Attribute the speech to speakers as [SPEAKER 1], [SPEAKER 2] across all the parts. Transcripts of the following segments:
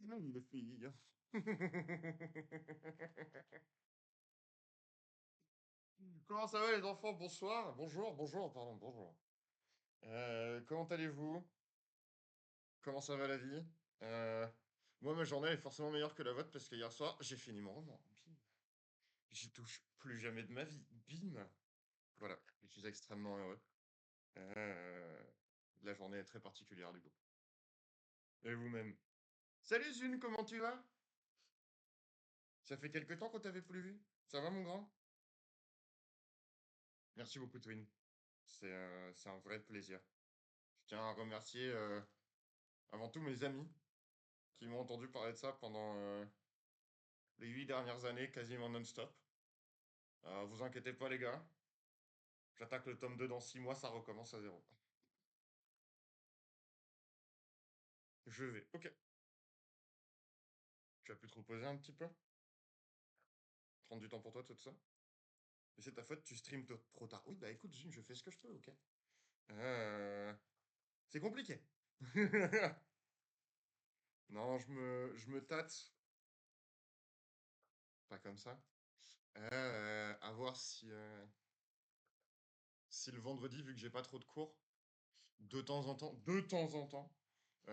[SPEAKER 1] Les filles. Comment ça va les enfants? Bonsoir. Bonjour, pardon, bonjour. Comment allez-vous? Comment ça va la vie? Euh, Moi, ma journée est forcément meilleure que la vôtre parce que hier soir, j'ai fini mon roman. Bim. J'y touche plus jamais de ma vie. Bim. Voilà, je suis extrêmement heureux. Euh, la journée est très particulière du coup. Et vous-même? Salut Zune, comment tu vas? Ça fait quelque temps qu'on t'avait plus vu. Ça va mon grand? Merci beaucoup Twin. C'est un vrai plaisir. Je tiens à remercier avant tout mes amis qui m'ont entendu parler de ça pendant les 8 dernières années, quasiment non-stop. Vous inquiétez pas les gars, j'attaque le tome 2 dans 6 mois, ça recommence à zéro. Je vais. Ok. Tu as pu te reposer un petit peu? Prendre du temps pour toi, tout ça? Mais c'est ta faute, tu streams trop tard. Oui, bah écoute, Jim, je fais ce que je peux, ok? Euh, C'est compliqué. Non, je me tâte. Pas comme ça. À voir si le vendredi, vu que j'ai pas trop de cours, de temps en temps,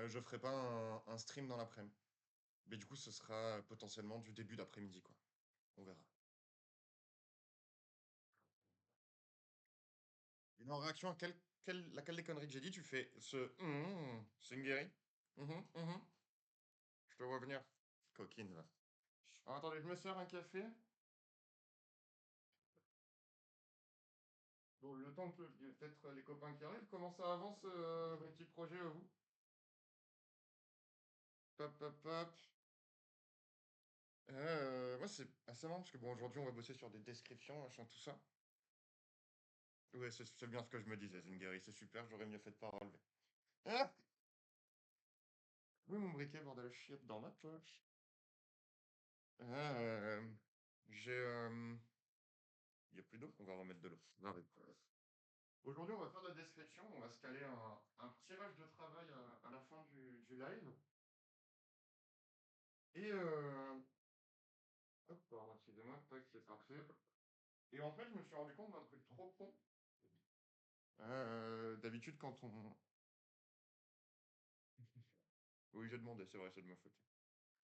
[SPEAKER 1] je ferai pas un stream dans l'après-midi. Mais du coup, ce sera potentiellement du début d'après-midi, quoi. On verra. Et en réaction à laquelle des conneries que j'ai dit, tu fais Singeri. Je te vois venir. Coquine, va. Ah, attendez, je me sers un café. Bon, le temps que il y ait peut-être les copains qui arrivent, comment ça avance, vos petits projets, vous? Pop, pop, pop. Moi, c'est assez marrant parce que bon, aujourd'hui, on va bosser sur des descriptions, machin, tout ça. Ouais, c'est bien ce que je me disais, Zingari, c'est super, j'aurais mieux fait de pas relever. Ah! Oui, mon briquet, bordel, chier dans ma poche. Ah, j'ai. Il n'y a plus d'eau, on va remettre de l'eau. Arrête. Aujourd'hui, on va faire de la description, on va se caler un tirage de travail à la fin du live. Et hop, pardon, excusez-moi, tac, c'est parfait. Et en fait, je me suis rendu compte d'un truc trop con. D'habitude, quand on. Oui, j'ai demandé, c'est vrai, c'est de ma faute.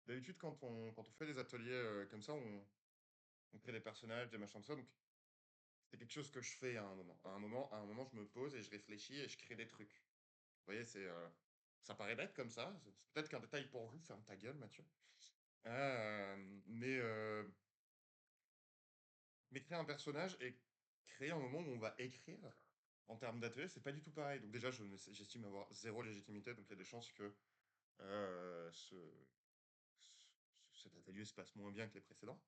[SPEAKER 1] D'habitude, quand on fait des ateliers comme ça, on crée des personnages, des machins de ça. Donc, c'est quelque chose que je fais à un moment. À un moment, je me pose et je réfléchis et je crée des trucs. Vous voyez, ça paraît bête comme ça. C'est peut-être qu'un détail pour vous. Ferme ta gueule, Mathieu. Euh, mais, euh, mais créer un personnage et créer un moment où on va écrire en termes d'atelier, c'est pas du tout pareil. Donc déjà, j'estime avoir zéro légitimité. Donc il y a des chances que euh, ce, cet atelier se passe moins bien que les précédents.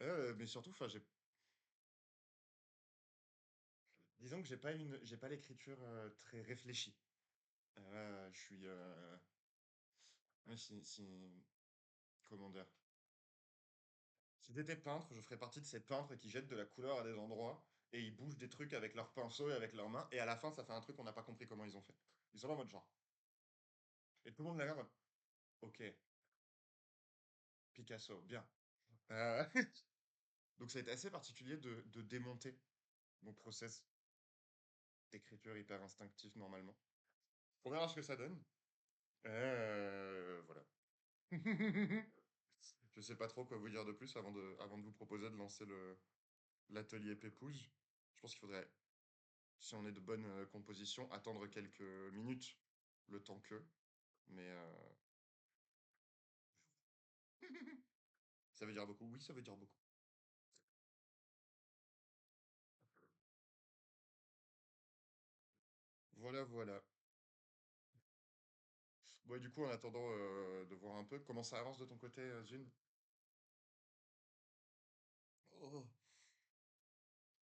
[SPEAKER 1] Mais surtout, enfin, disons que j'ai pas l'écriture très réfléchie. Je suis, ouais, comment dire, si j'étais peintre, je ferais partie de ces peintres qui jettent de la couleur à des endroits et ils bougent des trucs avec leurs pinceaux et avec leurs mains et à la fin, ça fait un truc qu'on n'a pas compris comment ils ont fait. Ils sont là en mode genre. Et tout le monde l'a l'air en mode, ok, Picasso, bien. Euh, Donc ça a été assez particulier de démonter mon process d'écriture hyper instinctif normalement. On verra ce que ça donne. Voilà. Je sais pas trop quoi vous dire de plus avant de vous proposer de lancer l'atelier Pépouze. Je pense qu'il faudrait, si on est de bonne composition, attendre quelques minutes, le temps que. Mais ça veut dire beaucoup. Oui, ça veut dire beaucoup. Voilà, voilà. Bon, et du coup, en attendant de voir un peu, comment ça avance de ton côté, Zune? Oh,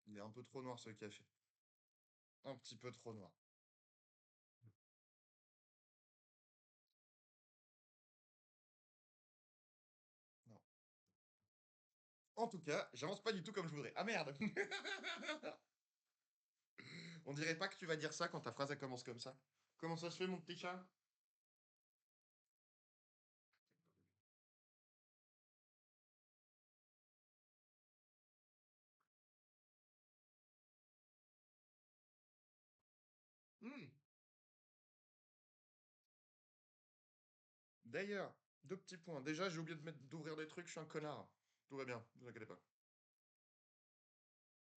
[SPEAKER 1] il est un peu trop noir ce café. Un petit peu trop noir. Non. En tout cas, j'avance pas du tout comme je voudrais. Ah merde! On dirait pas que tu vas dire ça quand ta phrase elle commence comme ça. Comment ça se fait, mon petit chat? D'ailleurs, deux petits points. Déjà, j'ai oublié d'ouvrir des trucs, je suis un connard. Tout va bien, ne vous inquiétez pas.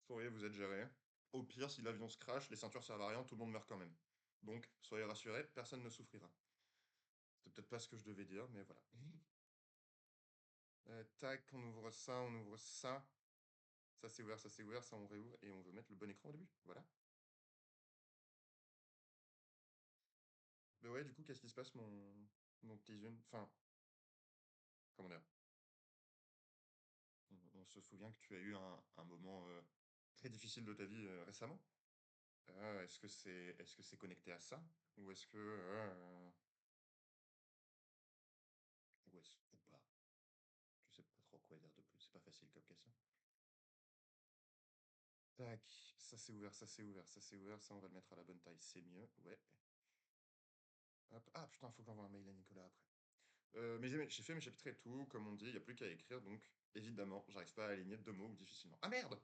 [SPEAKER 1] Souriez, vous êtes géré. Au pire, si l'avion se crache, les ceintures servent à rien, tout le monde meurt quand même. Donc, soyez rassurés, personne ne souffrira. C'est peut-être pas ce que je devais dire, mais voilà. Tac, on ouvre ça, on ouvre ça. Ça c'est ouvert, ça c'est ouvert, ça on réouvre et on veut mettre le bon écran au début. Voilà. Mais ouais, du coup, qu'est-ce qui se passe, mon petit jeune? Enfin, comment dire? On se souvient que tu as eu un moment très difficile de ta vie récemment. Est-ce que c'est connecté à ça? Ou est-ce que ou est-ce ou pas? Je sais pas trop quoi dire de plus. C'est pas facile comme question. Tac, ça c'est ouvert, ça c'est ouvert, ça c'est ouvert, ça on va le mettre à la bonne taille, c'est mieux. Ouais. Hop. Ah putain, faut que j'envoie un mail à Nicolas après. Mais j'ai fait mes chapitres et tout, comme on dit, il n'y a plus qu'à écrire, donc évidemment, j'arrive pas à aligner deux mots ou difficilement. Ah merde!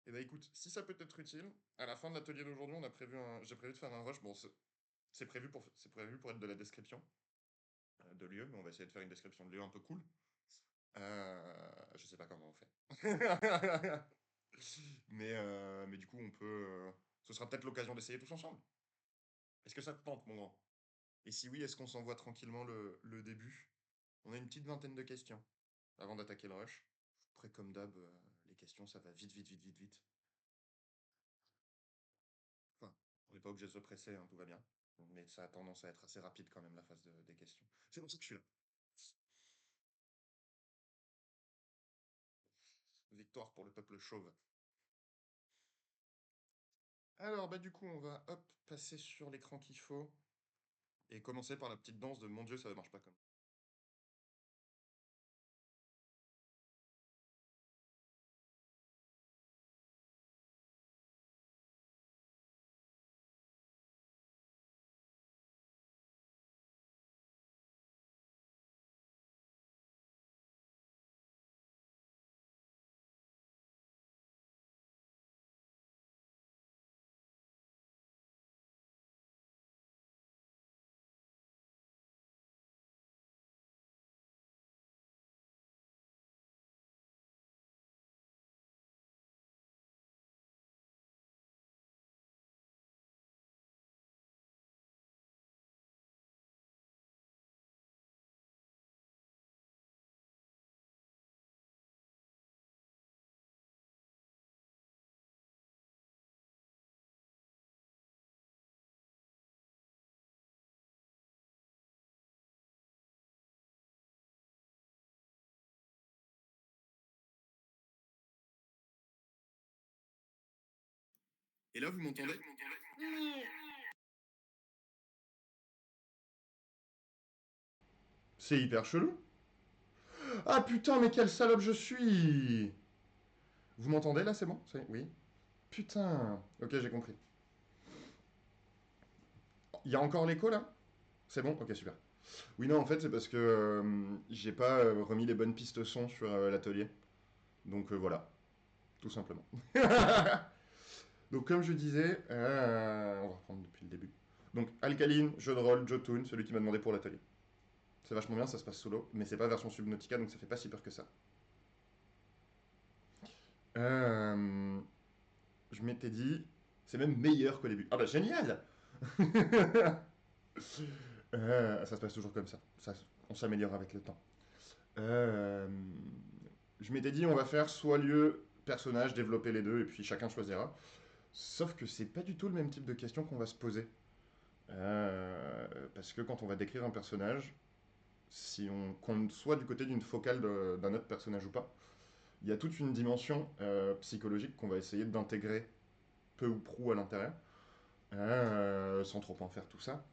[SPEAKER 1] Eh ben écoute, si ça peut être utile, à la fin de l'atelier d'aujourd'hui, j'ai prévu de faire un rush. Bon, c'est prévu pour être de la description de lieu, mais on va essayer de faire une description de lieu un peu cool. Je sais pas comment on fait. Mais du coup, ce sera peut-être l'occasion d'essayer tous ensemble. Est-ce que ça te tente, mon grand? Et si oui, est-ce qu'on s'envoie tranquillement le début? On a une petite vingtaine de questions avant d'attaquer le rush. Après, comme d'hab, les questions, ça va vite, vite, vite, vite, vite. Enfin, on n'est pas obligé de se presser, hein, tout va bien. Mais ça a tendance à être assez rapide quand même, la phase des questions. C'est pour ça que je suis là. Victoire pour le peuple chauve. Alors, bah du coup, on va, hop, passer sur l'écran qu'il faut. Et commencer par la petite danse de mon Dieu, ça ne marche pas comme. Et là, vous m'entendez? C'est hyper chelou. Ah putain, mais quelle salope je suis! Vous m'entendez là, c'est bon? Oui. Putain. Ok, j'ai compris. Il y a encore l'écho là? C'est bon? Ok, super. Oui, non, en fait, c'est parce que j'ai pas remis les bonnes pistes son sur l'atelier. Donc voilà, tout simplement. Donc, comme je disais, on va reprendre depuis le début. Donc, Alkaline, jeu de rôle, Jotun, celui qui m'a demandé pour l'atelier. C'est vachement bien, ça se passe solo, mais c'est pas version Subnautica, donc ça fait pas si peur que ça. Euh, je m'étais dit, c'est même meilleur qu'au début. Ah bah génial! Ça se passe toujours comme ça. On s'améliore avec le temps. Euh, je m'étais dit, on va faire soit lieu, personnage, développer les deux, et puis chacun choisira. Sauf que c'est pas du tout le même type de question qu'on va se poser. Parce que quand on va décrire un personnage, si on qu'on soit du côté d'une focale d'un autre personnage ou pas, il y a toute une dimension psychologique qu'on va essayer d'intégrer peu ou prou à l'intérieur, sans trop en faire tout ça.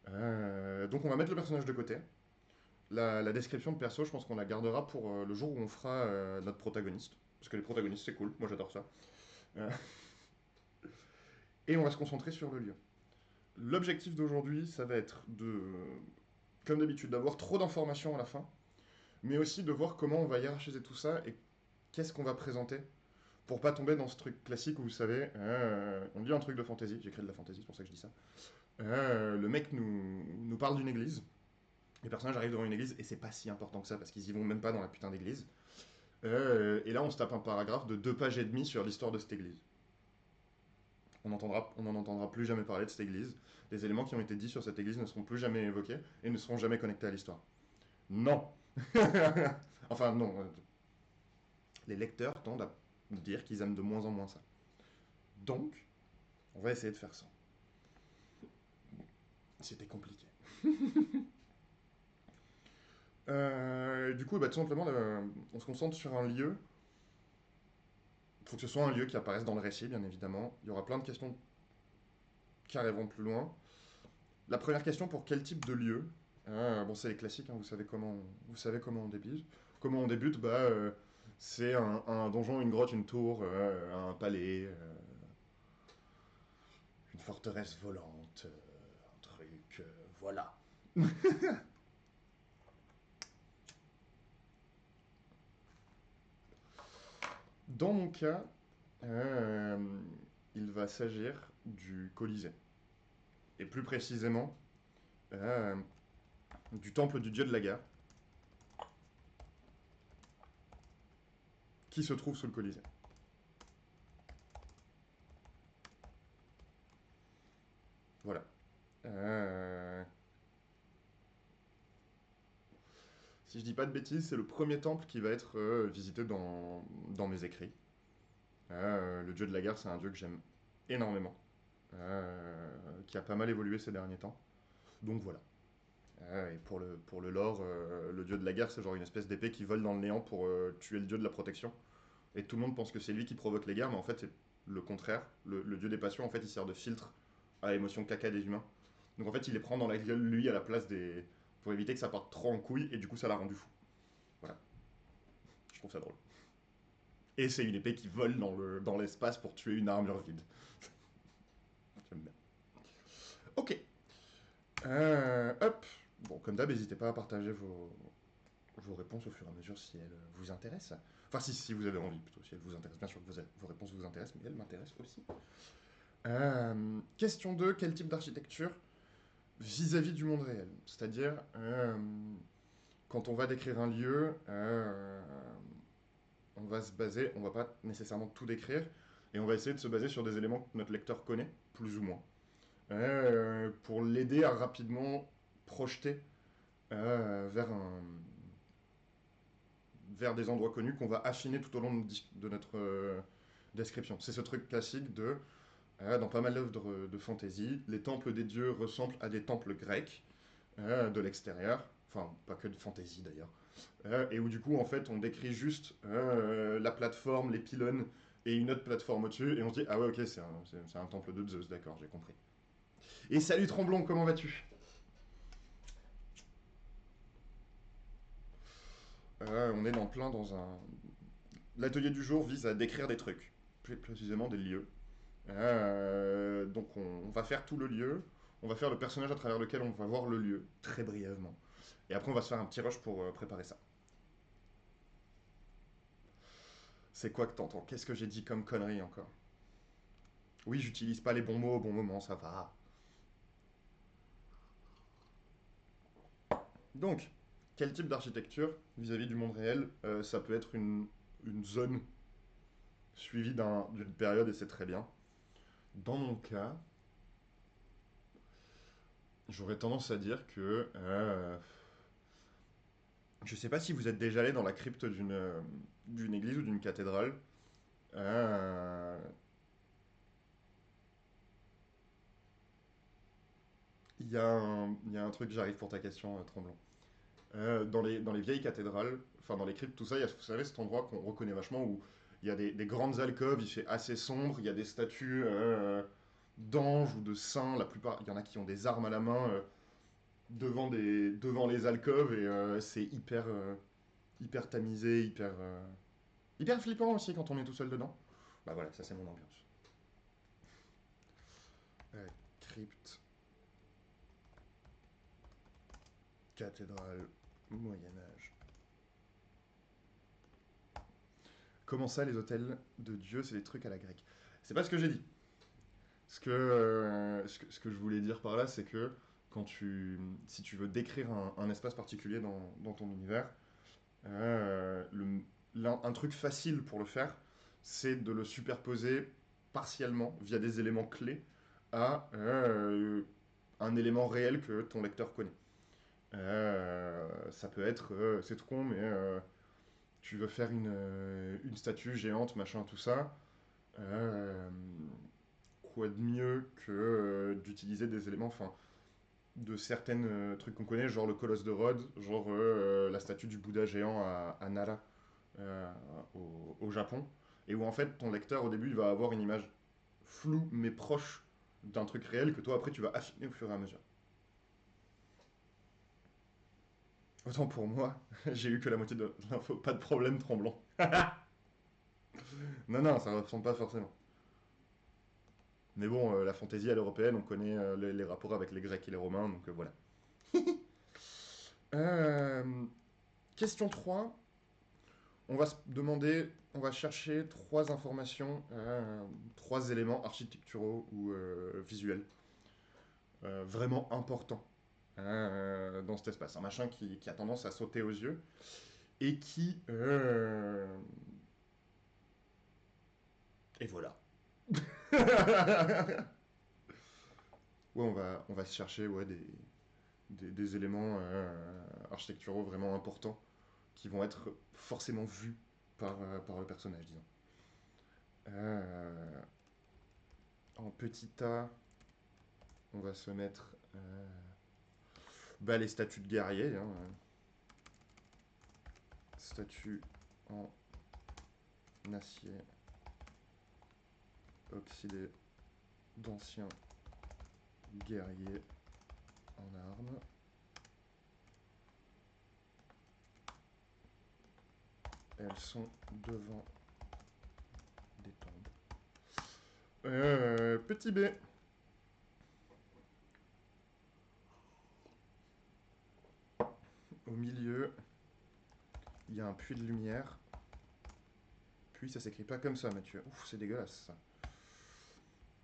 [SPEAKER 1] Donc on va mettre le personnage de côté. La description de perso, je pense qu'on la gardera pour le jour où on fera notre protagoniste. Parce que les protagonistes, c'est cool, moi j'adore ça. Euh, et on va se concentrer sur le lieu. L'objectif d'aujourd'hui, ça va être de, comme d'habitude, d'avoir trop d'informations à la fin, mais aussi de voir comment on va hiérarchiser tout ça et qu'est-ce qu'on va présenter pour pas tomber dans ce truc classique où vous savez, on dit un truc de fantasy, j'écris de la fantasy, c'est pour ça que je dis ça. Le mec nous parle d'une église. Les personnages arrivent devant une église et c'est pas si important que ça parce qu'ils y vont même pas dans la putain d'église. Et là, on se tape un paragraphe de 2 pages et demie sur l'histoire de cette église. On n'en entendra plus jamais parler de cette église. Les éléments qui ont été dits sur cette église ne seront plus jamais évoqués et ne seront jamais connectés à l'histoire. Non. Enfin, non. Les lecteurs tendent à dire qu'ils aiment de moins en moins ça. Donc, on va essayer de faire ça. C'était compliqué. Du coup, bah, tout simplement, on se concentre sur un lieu. Il faut que ce soit un lieu qui apparaisse dans le récit, bien évidemment. Il y aura plein de questions qui arriveront plus loin. La première question, pour quel type de lieu? Bon, c'est les classiques, hein, vous savez comment on débute. Comment on débute? C'est un donjon, une grotte, une tour, un palais, une forteresse volante, un truc, voilà. Dans mon cas, euh, il va s'agir du Colisée. Et plus précisément, euh, du temple du dieu de la guerre, qui se trouve sous le Colisée. Voilà. Euh, Si je dis pas de bêtises, c'est le premier temple qui va être visité dans mes écrits. Le dieu de la guerre, c'est un dieu que j'aime énormément, qui a pas mal évolué ces derniers temps. Donc voilà. Et pour le lore, le dieu de la guerre, c'est genre une espèce d'épée qui vole dans le néant pour tuer le dieu de la protection. Et tout le monde pense que c'est lui qui provoque les guerres, mais en fait, c'est le contraire. Le dieu des passions, en fait, il sert de filtre à l'émotion caca des humains. Donc en fait, il les prend dans la gueule, lui, à la place des. Pour éviter que ça parte trop en couille, et du coup, ça l'a rendu fou. Voilà. Je trouve ça drôle. Et c'est une épée qui vole dans l'espace pour tuer une armure vide. J'aime bien. Ok. Hop. Bon, comme d'hab, n'hésitez pas à partager vos réponses au fur et à mesure si elles vous intéressent. Enfin, si vous avez envie, plutôt. Si elles vous intéressent, bien sûr que vos réponses vous intéressent, mais elles m'intéressent aussi. Question 2. Quel type d'architecture vis-à-vis du monde réel? C'est-à-dire, quand on va décrire un lieu, on va se baser, on va pas nécessairement tout décrire, et on va essayer de se baser sur des éléments que notre lecteur connaît, plus ou moins, pour l'aider à rapidement projeter vers vers des endroits connus qu'on va affiner tout au long de notre description. C'est ce truc classique dans pas mal d'œuvres de fantasy, les temples des dieux ressemblent à des temples grecs de l'extérieur, enfin pas que de fantasy d'ailleurs, et où du coup en fait on décrit juste la plateforme, les pylônes et une autre plateforme au-dessus, et on se dit ah ouais ok c'est un temple de Zeus, d'accord j'ai compris. Et salut Tremblon, comment vas-tu? On est dans un... L'atelier du jour vise à décrire des trucs, plus précisément des lieux. Donc on va faire tout le lieu, on va faire le personnage à travers lequel on va voir le lieu, très brièvement. Et après on va se faire un petit rush pour préparer ça. C'est quoi que t'entends? Qu'est-ce que j'ai dit comme connerie encore? Oui, j'utilise pas les bons mots au bon moment, ça va. Donc, quel type d'architecture vis-à-vis du monde réel? Ça peut être une zone suivie d'une période et c'est très bien. Dans mon cas, j'aurais tendance à dire que je sais pas si vous êtes déjà allé dans la crypte d'une église ou d'une cathédrale. Euh, il y a un truc, j'arrive pour ta question, Tremblant. Dans les vieilles cathédrales, enfin dans les cryptes, tout ça, il y a, vous savez, cet endroit qu'on reconnaît vachement où il y a des grandes alcôves, il fait assez sombre, il y a des statues d'anges ou de saints, la plupart, il y en a qui ont des armes à la main devant les alcôves et c'est hyper tamisé, hyper flippant aussi quand on est tout seul dedans. Bah voilà, ça c'est mon ambiance. Crypte, cathédrale, Moyen-Âge. Comment ça, les hôtels de Dieu, c'est des trucs à la grecque? C'est pas ce que j'ai dit. Ce que je voulais dire par là, c'est que si tu veux décrire un espace particulier dans ton univers, un truc facile pour le faire, c'est de le superposer partiellement via des éléments clés à un élément réel que ton lecteur connaît. Ça peut être, c'est tout con, mais tu veux faire une statue géante, machin, tout ça. Euh, Quoi de mieux que d'utiliser des éléments, enfin, de certains trucs qu'on connaît, genre le colosse de Rhodes, genre la statue du Bouddha géant à Nara euh, au Japon, et où en fait ton lecteur au début il va avoir une image floue mais proche d'un truc réel que toi après tu vas affiner au fur et à mesure. Autant pour moi, j'ai eu que la moitié de l'info, pas de problème tremblant. Non, non, ça ne ressemble pas forcément. Mais bon, la fantaisie à l'européenne, on connaît les rapports avec les Grecs et les Romains, donc voilà. Euh, Question 3. On va se demander, on va chercher trois informations, trois éléments architecturaux ou visuels vraiment importants dans cet espace. Un machin qui a tendance à sauter aux yeux et qui... et voilà. Ouais, on va se chercher ouais, des éléments architecturaux vraiment importants qui vont être forcément vus par le personnage, disons. Euh, En petit A, on va se mettre bah, les statues de guerriers. Hein. Statues en acier oxydé d'anciens guerriers en armes. Elles sont devant des tombes. Petit B. Au milieu, il y a un puits de lumière. Puits, ça s'écrit pas comme ça, Mathieu. Ouf, c'est dégueulasse ça.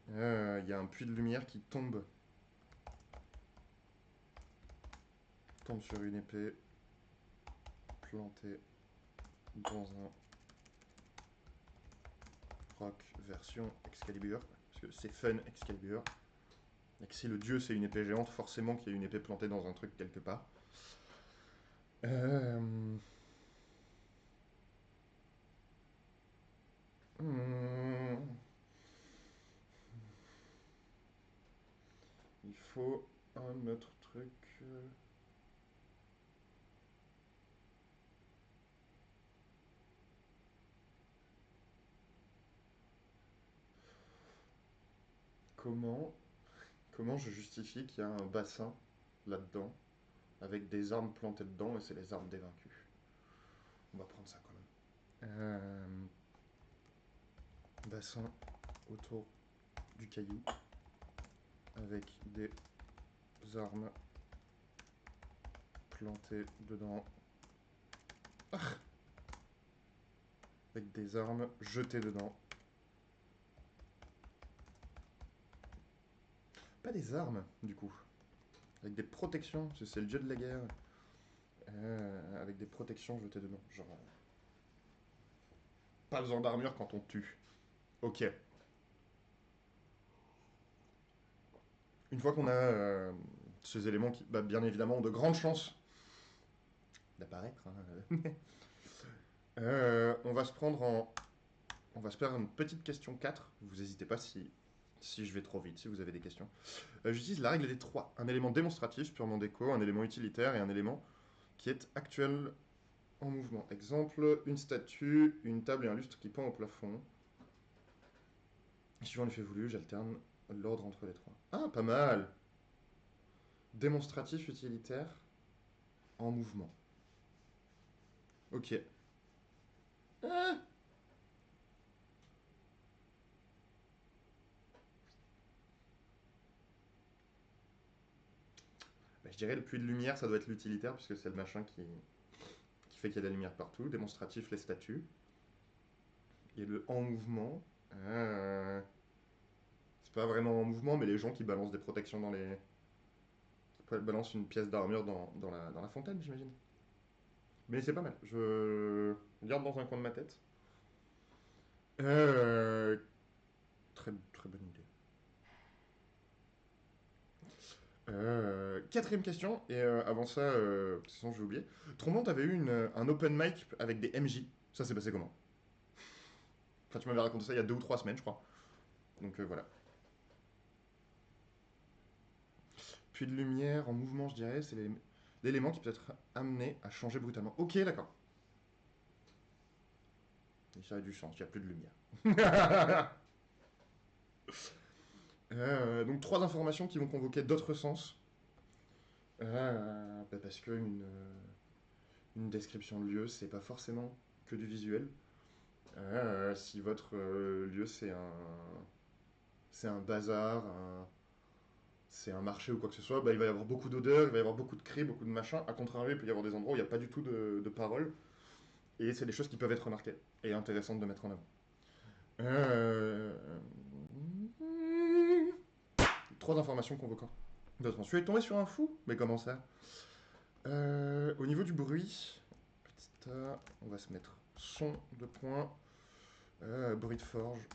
[SPEAKER 1] Il y a un puits de lumière qui tombe sur une épée plantée dans un roc version Excalibur. Parce que c'est fun Excalibur. Et que si le dieu c'est une épée géante, forcément qu'il y a une épée plantée dans un truc quelque part. Euh... hmm, Il faut un autre truc. Comment, comment je justifie qu'il y a un bassin là-dedans avec des armes plantées dedans et c'est les armes des vaincus. On va prendre ça quand même. Bassin autour du caillou avec des armes plantées dedans. Avec des armes jetées dedans. Pas des armes, du coup. Avec des protections, parce que c'est le dieu de la guerre. Avec des protections jetées dedans. Genre, pas besoin d'armure quand on tue. Ok. Une fois qu'on a ces éléments qui, bah, bien évidemment, ont de grandes chances d'apparaître, hein, on va se prendre en... On va se faire une petite question 4. Vous n'hésitez pas si je vais trop vite, si vous avez des questions. J'utilise la règle des 3. Un élément démonstratif, purement déco, un élément utilitaire et un élément qui est actuel en mouvement. Exemple, une statue, une table et un lustre qui pend au plafond. Suivant l'effet voulu, j'alterne l'ordre entre les trois. Ah, pas mal. Démonstratif, utilitaire, en mouvement. Ok. Ah, bah, je dirais le puits de lumière, ça doit être l'utilitaire, puisque c'est le machin qui fait qu'il y a de la lumière partout. Démonstratif, les statues. Et le en mouvement, pas vraiment en mouvement, mais les gens qui balancent des protections dans les... qui balancent une pièce d'armure dans la fontaine, j'imagine. Mais c'est pas mal, je garde dans un coin de ma tête. Euh, très, très bonne idée. Quatrième question, et avant ça, sinon je vais oublier. Trombon, t'avais eu un open mic avec des MJ. Ça s'est passé comment? Enfin, tu m'avais raconté ça il y a 2 ou 3 semaines, je crois. Donc voilà. Puis de lumière en mouvement, je dirais, c'est l'élément qui peut être amené à changer brutalement. Ok, d'accord. Et ça a du sens, il n'y a plus de lumière. Donc trois informations qui vont convoquer d'autres sens. Parce que une description de lieu, c'est pas forcément que du visuel. Si votre lieu c'est un bazar, c'est un marché ou quoi que ce soit, bah, il va y avoir beaucoup d'odeurs, il va y avoir beaucoup de cris, beaucoup de machins. A contrario, il peut y avoir des endroits où il n'y a pas du tout de paroles. Et c'est des choses qui peuvent être remarquées et intéressantes de mettre en avant. Euh... Trois informations convoquant. D'autres. Je suis tombé sur un fou. Mais comment ça? Au niveau du bruit, petit A, on va se mettre son de points, bruit de forge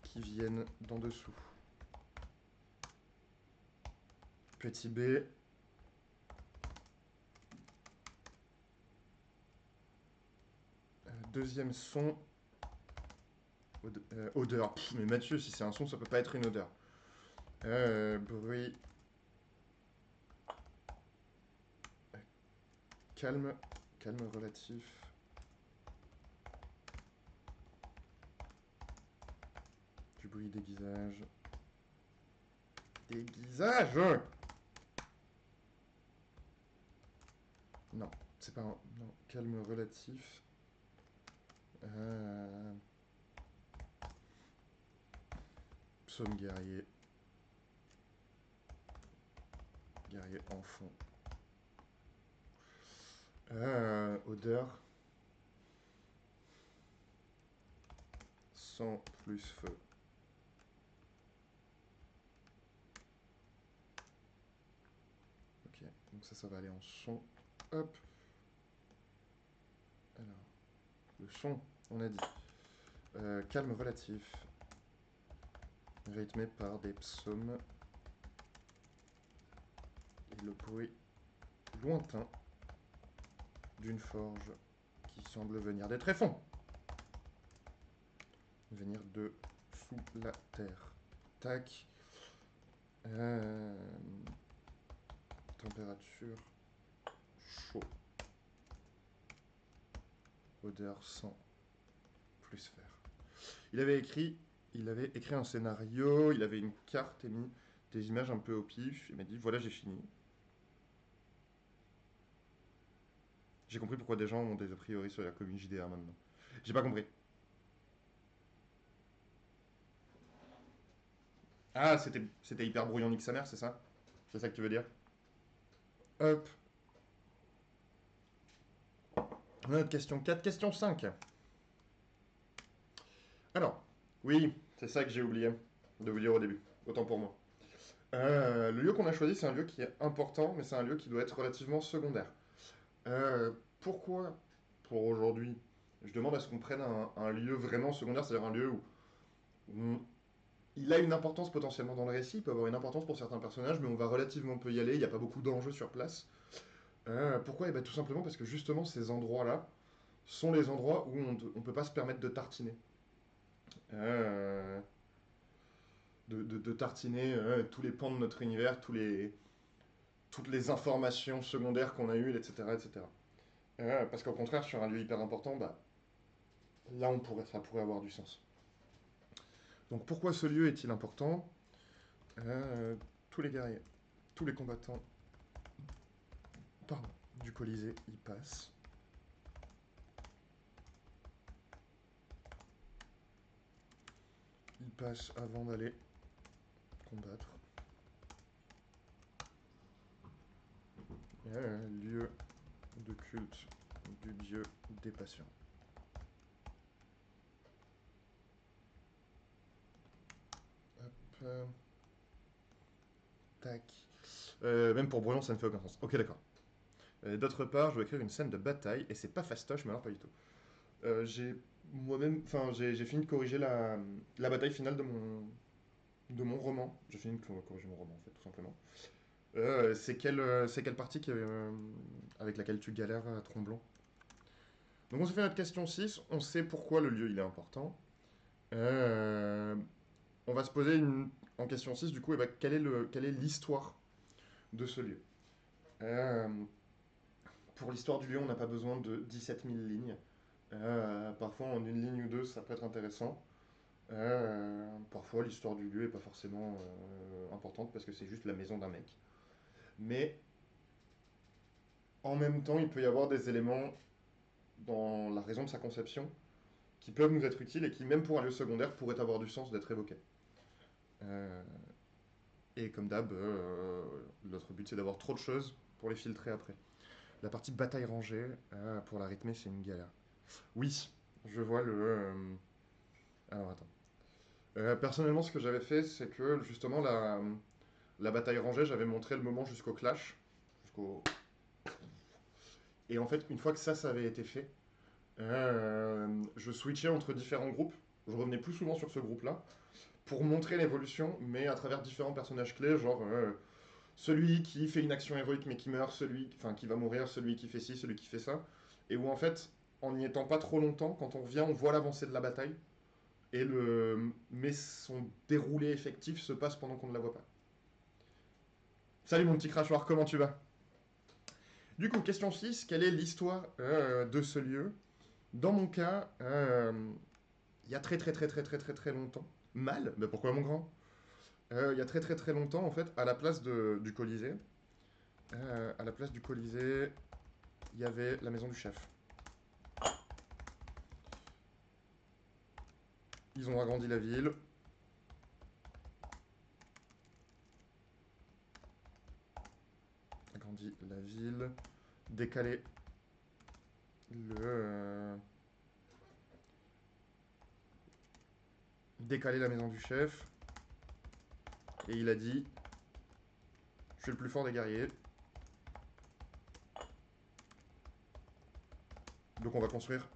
[SPEAKER 1] qui viennent d'en dessous. Petit B, deuxième son, odeur. Pff, mais Mathieu, si c'est un son, ça peut pas être une odeur. Bruit calme, calme relatif. Du bruit déguisage. Déguisage. Non, c'est pas un... Non, calme relatif. Euh... Psaume guerrier. Guerrier enfant. Odeur. Sang plus feu. Ok, donc ça va aller en son. Hop. Alors, le son, on a dit. Calme relatif. Rythmé par des psaumes. Et le bruit lointain d'une forge qui semble venir des tréfonds. Venir de sous la terre. Tac. Température. Chaud. Odeur sang plus fer. Il avait écrit un scénario, il avait une carte et mis des images un peu au pif. Il m'a dit voilà, j'ai fini. J'ai compris pourquoi des gens ont des a priori sur la commune JDR maintenant. J'ai pas compris. Ah, c'était hyper brouillon nique sa mère, c'est ça? C'est ça que tu veux dire? Hop. Notre question 4, question 5. Alors, oui, c'est ça que j'ai oublié de vous dire au début. Autant pour moi. Le lieu qu'on a choisi, c'est un lieu qui est important, mais c'est un lieu qui doit être relativement secondaire. Pourquoi, pour aujourd'hui, je demande à ce qu'on prenne un lieu vraiment secondaire, c'est-à-dire un lieu où on- il a une importance potentiellement dans le récit, il peut avoir une importance pour certains personnages, mais on va relativement peu y aller, il n'y a pas beaucoup d'enjeux sur place. Pourquoi? Eh ben, tout simplement parce que justement ces endroits-là sont les endroits où on ne peut pas se permettre de tartiner. Euh, de tartiner tous les pans de notre univers, toutes les informations secondaires qu'on a eues, etc. etc. Parce qu'au contraire, sur un lieu hyper important, bah, là ça pourrait avoir du sens. Donc pourquoi ce lieu est-il important? Tous les guerriers, tous les combattants pardon, du Colisée y passent. Ils passent avant d'aller combattre. Lieu de culte du dieu des patients. Tac. Même pour Brouillon, ça ne fait aucun sens. Ok, d'accord. D'autre part, je dois écrire une scène de bataille, et c'est pas fastoche, mais alors pas du tout. J'ai moi-même, enfin, j'ai fini de corriger la bataille finale de mon roman. J'ai fini de corriger mon roman, en fait, tout simplement. C'est quelle partie avec laquelle tu galères à Tromblon? Donc on se fait notre question 6. On sait pourquoi le lieu il est important. Euh, on va se poser en question 6 du coup, eh ben, quelle est l'histoire de ce lieu? Euh, pour l'histoire du lieu, on n'a pas besoin de 17 000 lignes. Parfois, en une ligne ou deux, ça peut être intéressant. Parfois, l'histoire du lieu est pas forcément importante parce que c'est juste la maison d'un mec. Mais en même temps, il peut y avoir des éléments dans la raison de sa conception qui peuvent nous être utiles et qui, même pour un lieu secondaire, pourraient avoir du sens d'être évoqués. Euh, et comme d'hab, notre but c'est d'avoir trop de choses pour les filtrer après. La partie bataille rangée, pour la rythmer, c'est une galère. Oui, je vois alors attends. Personnellement, ce que j'avais fait, c'est que justement la bataille rangée, j'avais montré le moment jusqu'au clash. Jusqu'au... Et en fait, une fois que ça avait été fait, je switchais entre différents groupes. Je revenais plus souvent sur ce groupe-là pour montrer l'évolution, mais à travers différents personnages clés, genre celui qui fait une action héroïque mais qui meurt, enfin qui va mourir, celui qui fait ci, celui qui fait ça, et où en fait, en n'y étant pas trop longtemps, quand on revient, on voit l'avancée de la bataille, mais son déroulé effectif se passe pendant qu'on ne la voit pas. Salut mon petit crachoir, comment tu vas? Du coup, question 6, quelle est l'histoire de ce lieu? Dans mon cas, il y a très très très très très très très longtemps, mal, mais pourquoi mon grand? Il y a très très très longtemps, en fait, du Colisée, à la place du Colisée, il y avait la maison du chef. Ils ont agrandi la ville. Agrandi la ville. Décalé le. Décalé la maison du chef. Et il a dit: je suis le plus fort des guerriers. Donc on va construire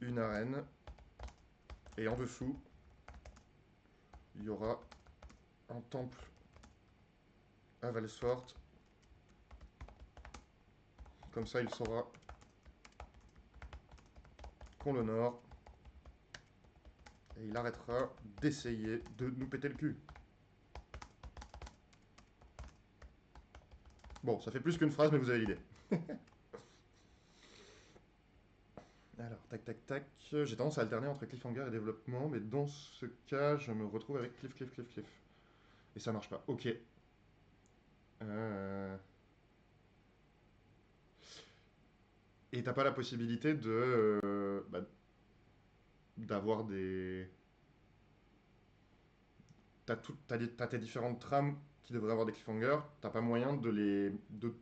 [SPEAKER 1] une arène. Et en dessous, il y aura un temple à Valsfort. Comme ça, il saura qu'on l'honore. Et il arrêtera d'essayer de nous péter le cul. Bon, ça fait plus qu'une phrase, mais vous avez l'idée. Alors, tac, tac, tac. J'ai tendance à alterner entre cliffhanger et développement, mais dans ce cas, je me retrouve avec cliff, cliff, cliff, cliff. Et ça marche pas. Ok. Euh, Et t'as pas la possibilité d'avoir des. T'as tes différentes trames qui devraient avoir des cliffhangers. T'as pas moyen de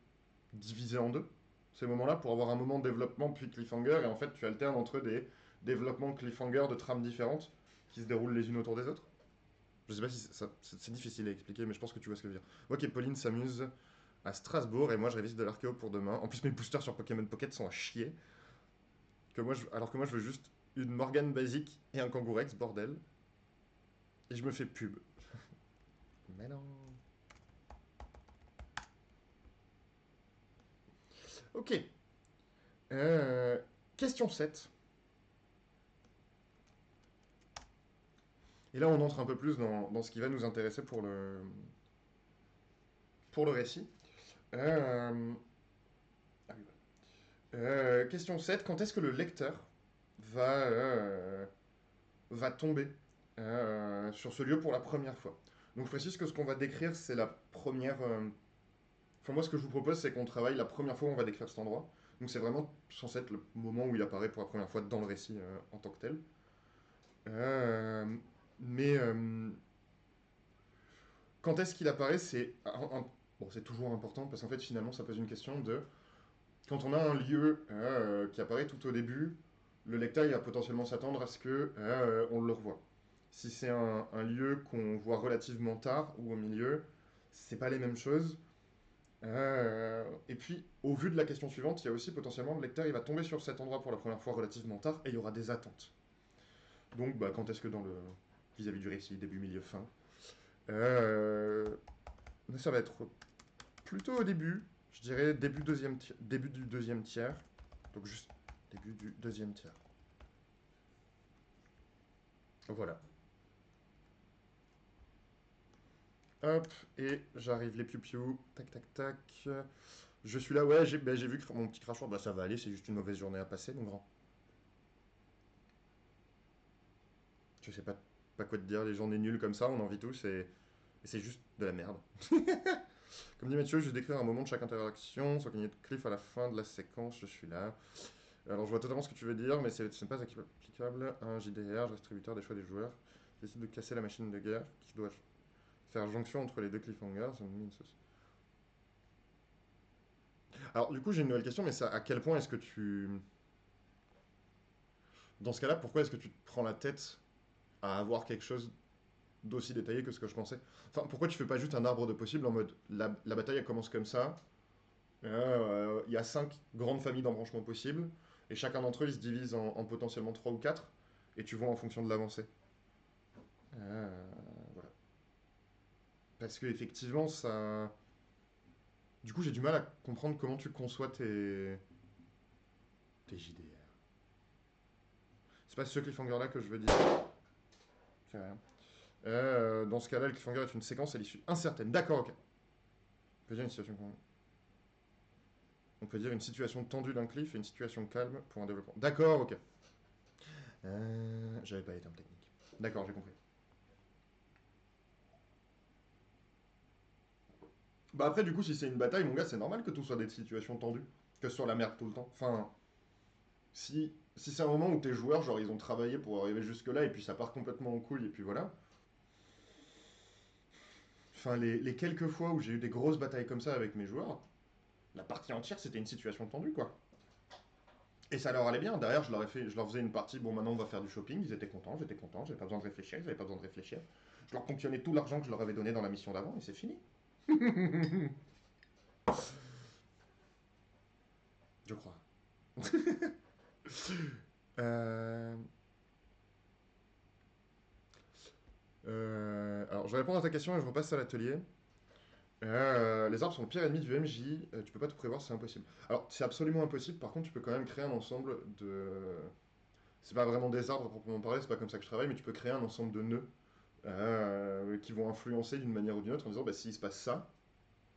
[SPEAKER 1] diviser en deux ces moments-là pour avoir un moment de développement puis cliffhanger et en fait tu alternes entre des développements cliffhanger de trames différentes qui se déroulent les unes autour des autres. Je sais pas si c'est difficile à expliquer, mais je pense que tu vois ce que je veux dire. Ok, Pauline s'amuse à Strasbourg et moi je révise de l'archéo pour demain. En plus mes boosters sur Pokémon Pocket sont à chier. Alors que moi je veux juste une Morgane basique et un Kangourex, bordel. Et je me fais pub. Mais non. Ok. Euh, question 7. Et là on entre un peu plus dans ce qui va nous intéresser pour le récit. Euh, ah oui, voilà. Question 7. Quand est-ce que le lecteur va, euh, va tomber sur ce lieu pour la première fois? Donc je précise que ce qu'on va décrire, c'est la première. Enfin, moi, ce que je vous propose, c'est qu'on travaille la première fois où on va décrire cet endroit. Donc, c'est vraiment censé être le moment où il apparaît pour la première fois dans le récit en tant que tel. Euh, mais quand est-ce qu'il apparaît, bon, c'est toujours important parce qu'en fait, finalement, ça pose une question de quand on a un lieu qui apparaît tout au début, le lecteur il va potentiellement s'attendre à ce que on le revoie. Si c'est un lieu qu'on voit relativement tard ou au milieu, c'est pas les mêmes choses. Et puis, au vu de la question suivante, il y a aussi potentiellement le lecteur il va tomber sur cet endroit pour la première fois relativement tard et il y aura des attentes. Donc, bah, quand est-ce que dans le vis-à-vis du récit, début, milieu, fin, ça va être plutôt au début, je dirais début du deuxième tiers. Donc juste début du deuxième tiers. Voilà. Hop, et j'arrive les piou-piou. Tac, tac, tac. Je suis là, ouais, j'ai vu que mon petit crachoir, bah ça va aller, c'est juste une mauvaise journée à passer, mon grand. Je sais pas quoi te dire, les journées nulles comme ça, on en vit tous, et c'est juste de la merde. Comme dit Mathieu, je vais décrire un moment de chaque interaction, sans gagner de cliff à la fin de la séquence, je suis là. Alors je vois totalement ce que tu veux dire, mais ce n'est pas applicable à un JDR, distributeur des choix des joueurs. Décide de casser la machine de guerre, qui doit faire jonction entre les deux cliffhangers. Alors du coup j'ai une nouvelle question, mais ça, à quel point est-ce que tu... Dans ce cas-là, pourquoi est-ce que tu te prends la tête à avoir quelque chose d'aussi détaillé que ce que je pensais? Enfin, pourquoi tu fais pas juste un arbre de possible en mode la bataille elle commence comme ça, il y a 5 grandes familles d'embranchements possibles, et chacun d'entre eux il se divise en potentiellement 3 ou 4, et tu vois en fonction de l'avancée. Voilà. Parce que effectivement, ça. Du coup, j'ai du mal à comprendre comment tu conçois tes JDR. C'est pas ce cliffhanger-là que je veux dire. C'est rien. Dans ce cas-là, le cliffhanger est une séquence à l'issue incertaine. D'accord, ok. On peut dire une situation, on peut dire une situation tendue d'un cliff et une situation calme pour un développement. D'accord, ok. J'avais pas les termes techniques. D'accord, j'ai compris. Bah après, du coup, si c'est une bataille, mon gars, c'est normal que tout soit des situations tendues. Que sur la merde tout le temps. Enfin, si c'est un moment où tes joueurs, genre, ils ont travaillé pour arriver jusque-là, et puis ça part complètement en couille, et puis voilà. Enfin, les quelques fois où j'ai eu des grosses batailles comme ça avec mes joueurs, la partie entière, c'était une situation tendue, quoi. Et ça leur allait bien. Derrière, je leur faisais une partie, bon, maintenant on va faire du shopping, ils étaient contents, j'étais content, j'avais pas besoin de réfléchir, ils avaient pas besoin de réfléchir. Je leur ponctionnais tout l'argent que je leur avais donné dans la mission d'avant, et c'est fini. Je crois. Euh, alors, je vais répondre à ta question et je repasse à l'atelier. Les arbres sont le pire ennemi du MJ, tu peux pas tout prévoir, c'est impossible. Alors, c'est absolument impossible, par contre, tu peux quand même créer un ensemble de. C'est pas vraiment des arbres à proprement parler, c'est pas comme ça que je travaille, mais tu peux créer un ensemble de nœuds qui vont influencer d'une manière ou d'une autre en disant bah, s'il se passe ça,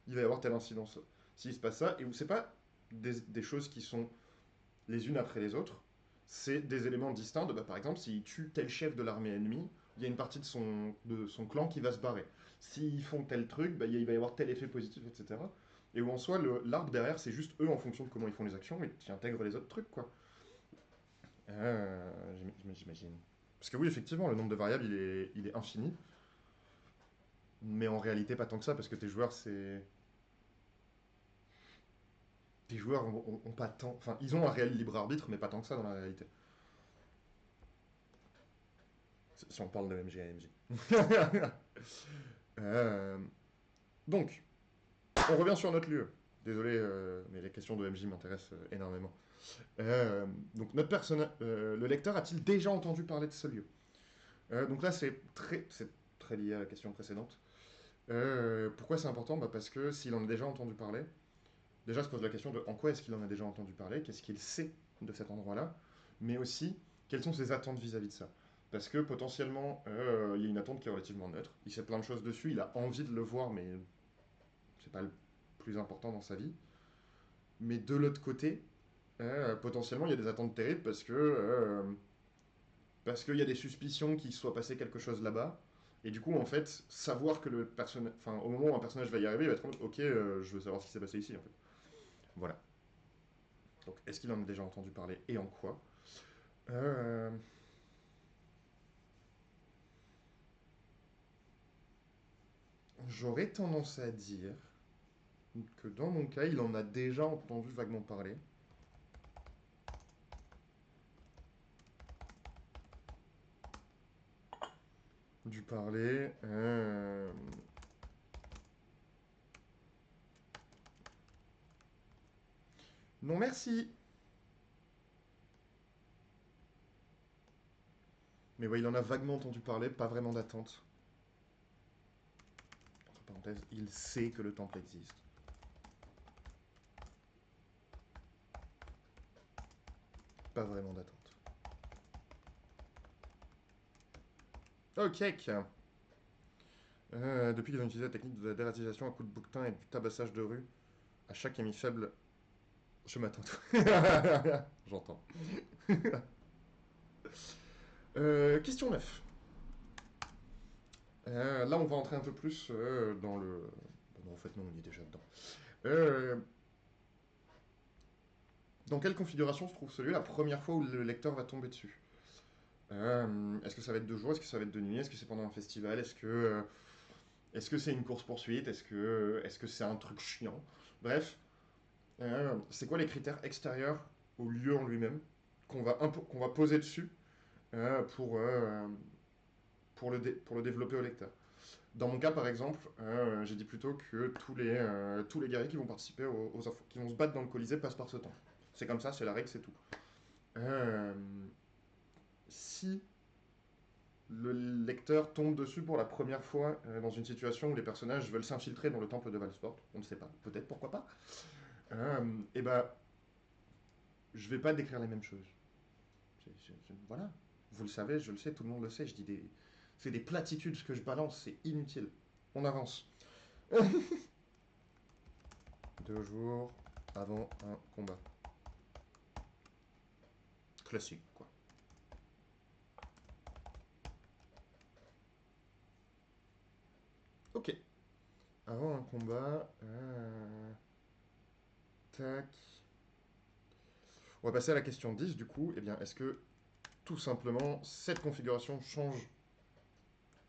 [SPEAKER 1] il va y avoir telle incidence. S'il se passe ça, et c'est pas des choses qui sont les unes après les autres, c'est des éléments distincts. Bah, par exemple, s'il tue tel chef de l'armée ennemie, il y a une partie de son clan qui va se barrer. S'ils font tel truc, bah, il va y avoir tel effet positif, etc. Et où en soi, l'arbre derrière, c'est juste eux en fonction de comment ils font les actions, et tu intègres les autres trucs, quoi. J'imagine. Parce que oui, effectivement, le nombre de variables, il est infini. Mais en réalité, pas tant que ça, parce que tes joueurs, c'est. Tes joueurs ont pas tant. Enfin, ils ont un réel libre arbitre, mais pas tant que ça dans la réalité. Si on parle de MG à MG. Euh, donc, on revient sur notre lieu. Désolé, mais les questions de MJ m'intéressent énormément. Euh, donc, le lecteur a-t-il déjà entendu parler de ce lieu? Donc là, c'est très lié à la question précédente. Pourquoi c'est important? Bah, parce que s'il en a déjà entendu parler, déjà se pose la question de en quoi est-ce qu'il en a déjà entendu parler, qu'est-ce qu'il sait de cet endroit-là, mais aussi quelles sont ses attentes vis-à-vis de ça. Parce que potentiellement, il y a une attente qui est relativement neutre. Il sait plein de choses dessus, il a envie de le voir, mais c'est pas le plus important dans sa vie. Mais de l'autre côté, potentiellement, il y a des attentes terribles parce qu'il y a des suspicions qu'il soit passé quelque chose là-bas. Et du coup, en fait, savoir que le personnage, enfin, au moment où un personnage va y arriver, il va être en mode, ok, je veux savoir ce qui s'est passé ici, en fait. Voilà. Donc, est-ce qu'il en a déjà entendu parler et en quoi? Euh, J'aurais tendance à dire que dans mon cas, il en a déjà entendu vaguement parler. Du parler. Non, merci. Mais ouais, il en a vaguement entendu parler, pas vraiment d'attente. Entre parenthèses, il sait que le temple existe. Pas vraiment d'attente. Ok. Depuis qu'ils ont utilisé la technique de la dératisation à coups de bouquetin et du tabassage de rue, à chaque émis faible, je m'attends. J'entends. Question 9. Là, on va entrer un peu plus dans le... Non, en fait, non, on y est déjà dedans. Euh, dans quelle configuration se trouve celui la première fois où le lecteur va tomber dessus? Est-ce que ça va être de jour? Est-ce que ça va être de nuit? Est-ce que c'est pendant un festival? Est-ce que c'est une course-poursuite? Est-ce que c'est un truc chiant? Bref, c'est quoi les critères extérieurs au lieu en lui-même qu'on va poser dessus euh, pour, euh, pour le développer au lecteur? Dans mon cas, par exemple, j'ai dit plutôt que tous les guerriers qui vont participer qui vont se battre dans le Colisée passent par ce temps. C'est comme ça, c'est la règle, c'est tout. Euh, si le lecteur tombe dessus pour la première fois dans une situation où les personnages veulent s'infiltrer dans le temple de Valsport, on ne sait pas, peut-être, pourquoi pas, et ben, je vais pas décrire les mêmes choses. Voilà, vous le savez, je le sais, tout le monde le sait, c'est des platitudes ce que je balance, c'est inutile. On avance. 2 jours avant un combat. Classique, quoi. Ok. Avant un combat, tac. On va passer à la question 10 du coup. Eh bien, est-ce que tout simplement cette configuration change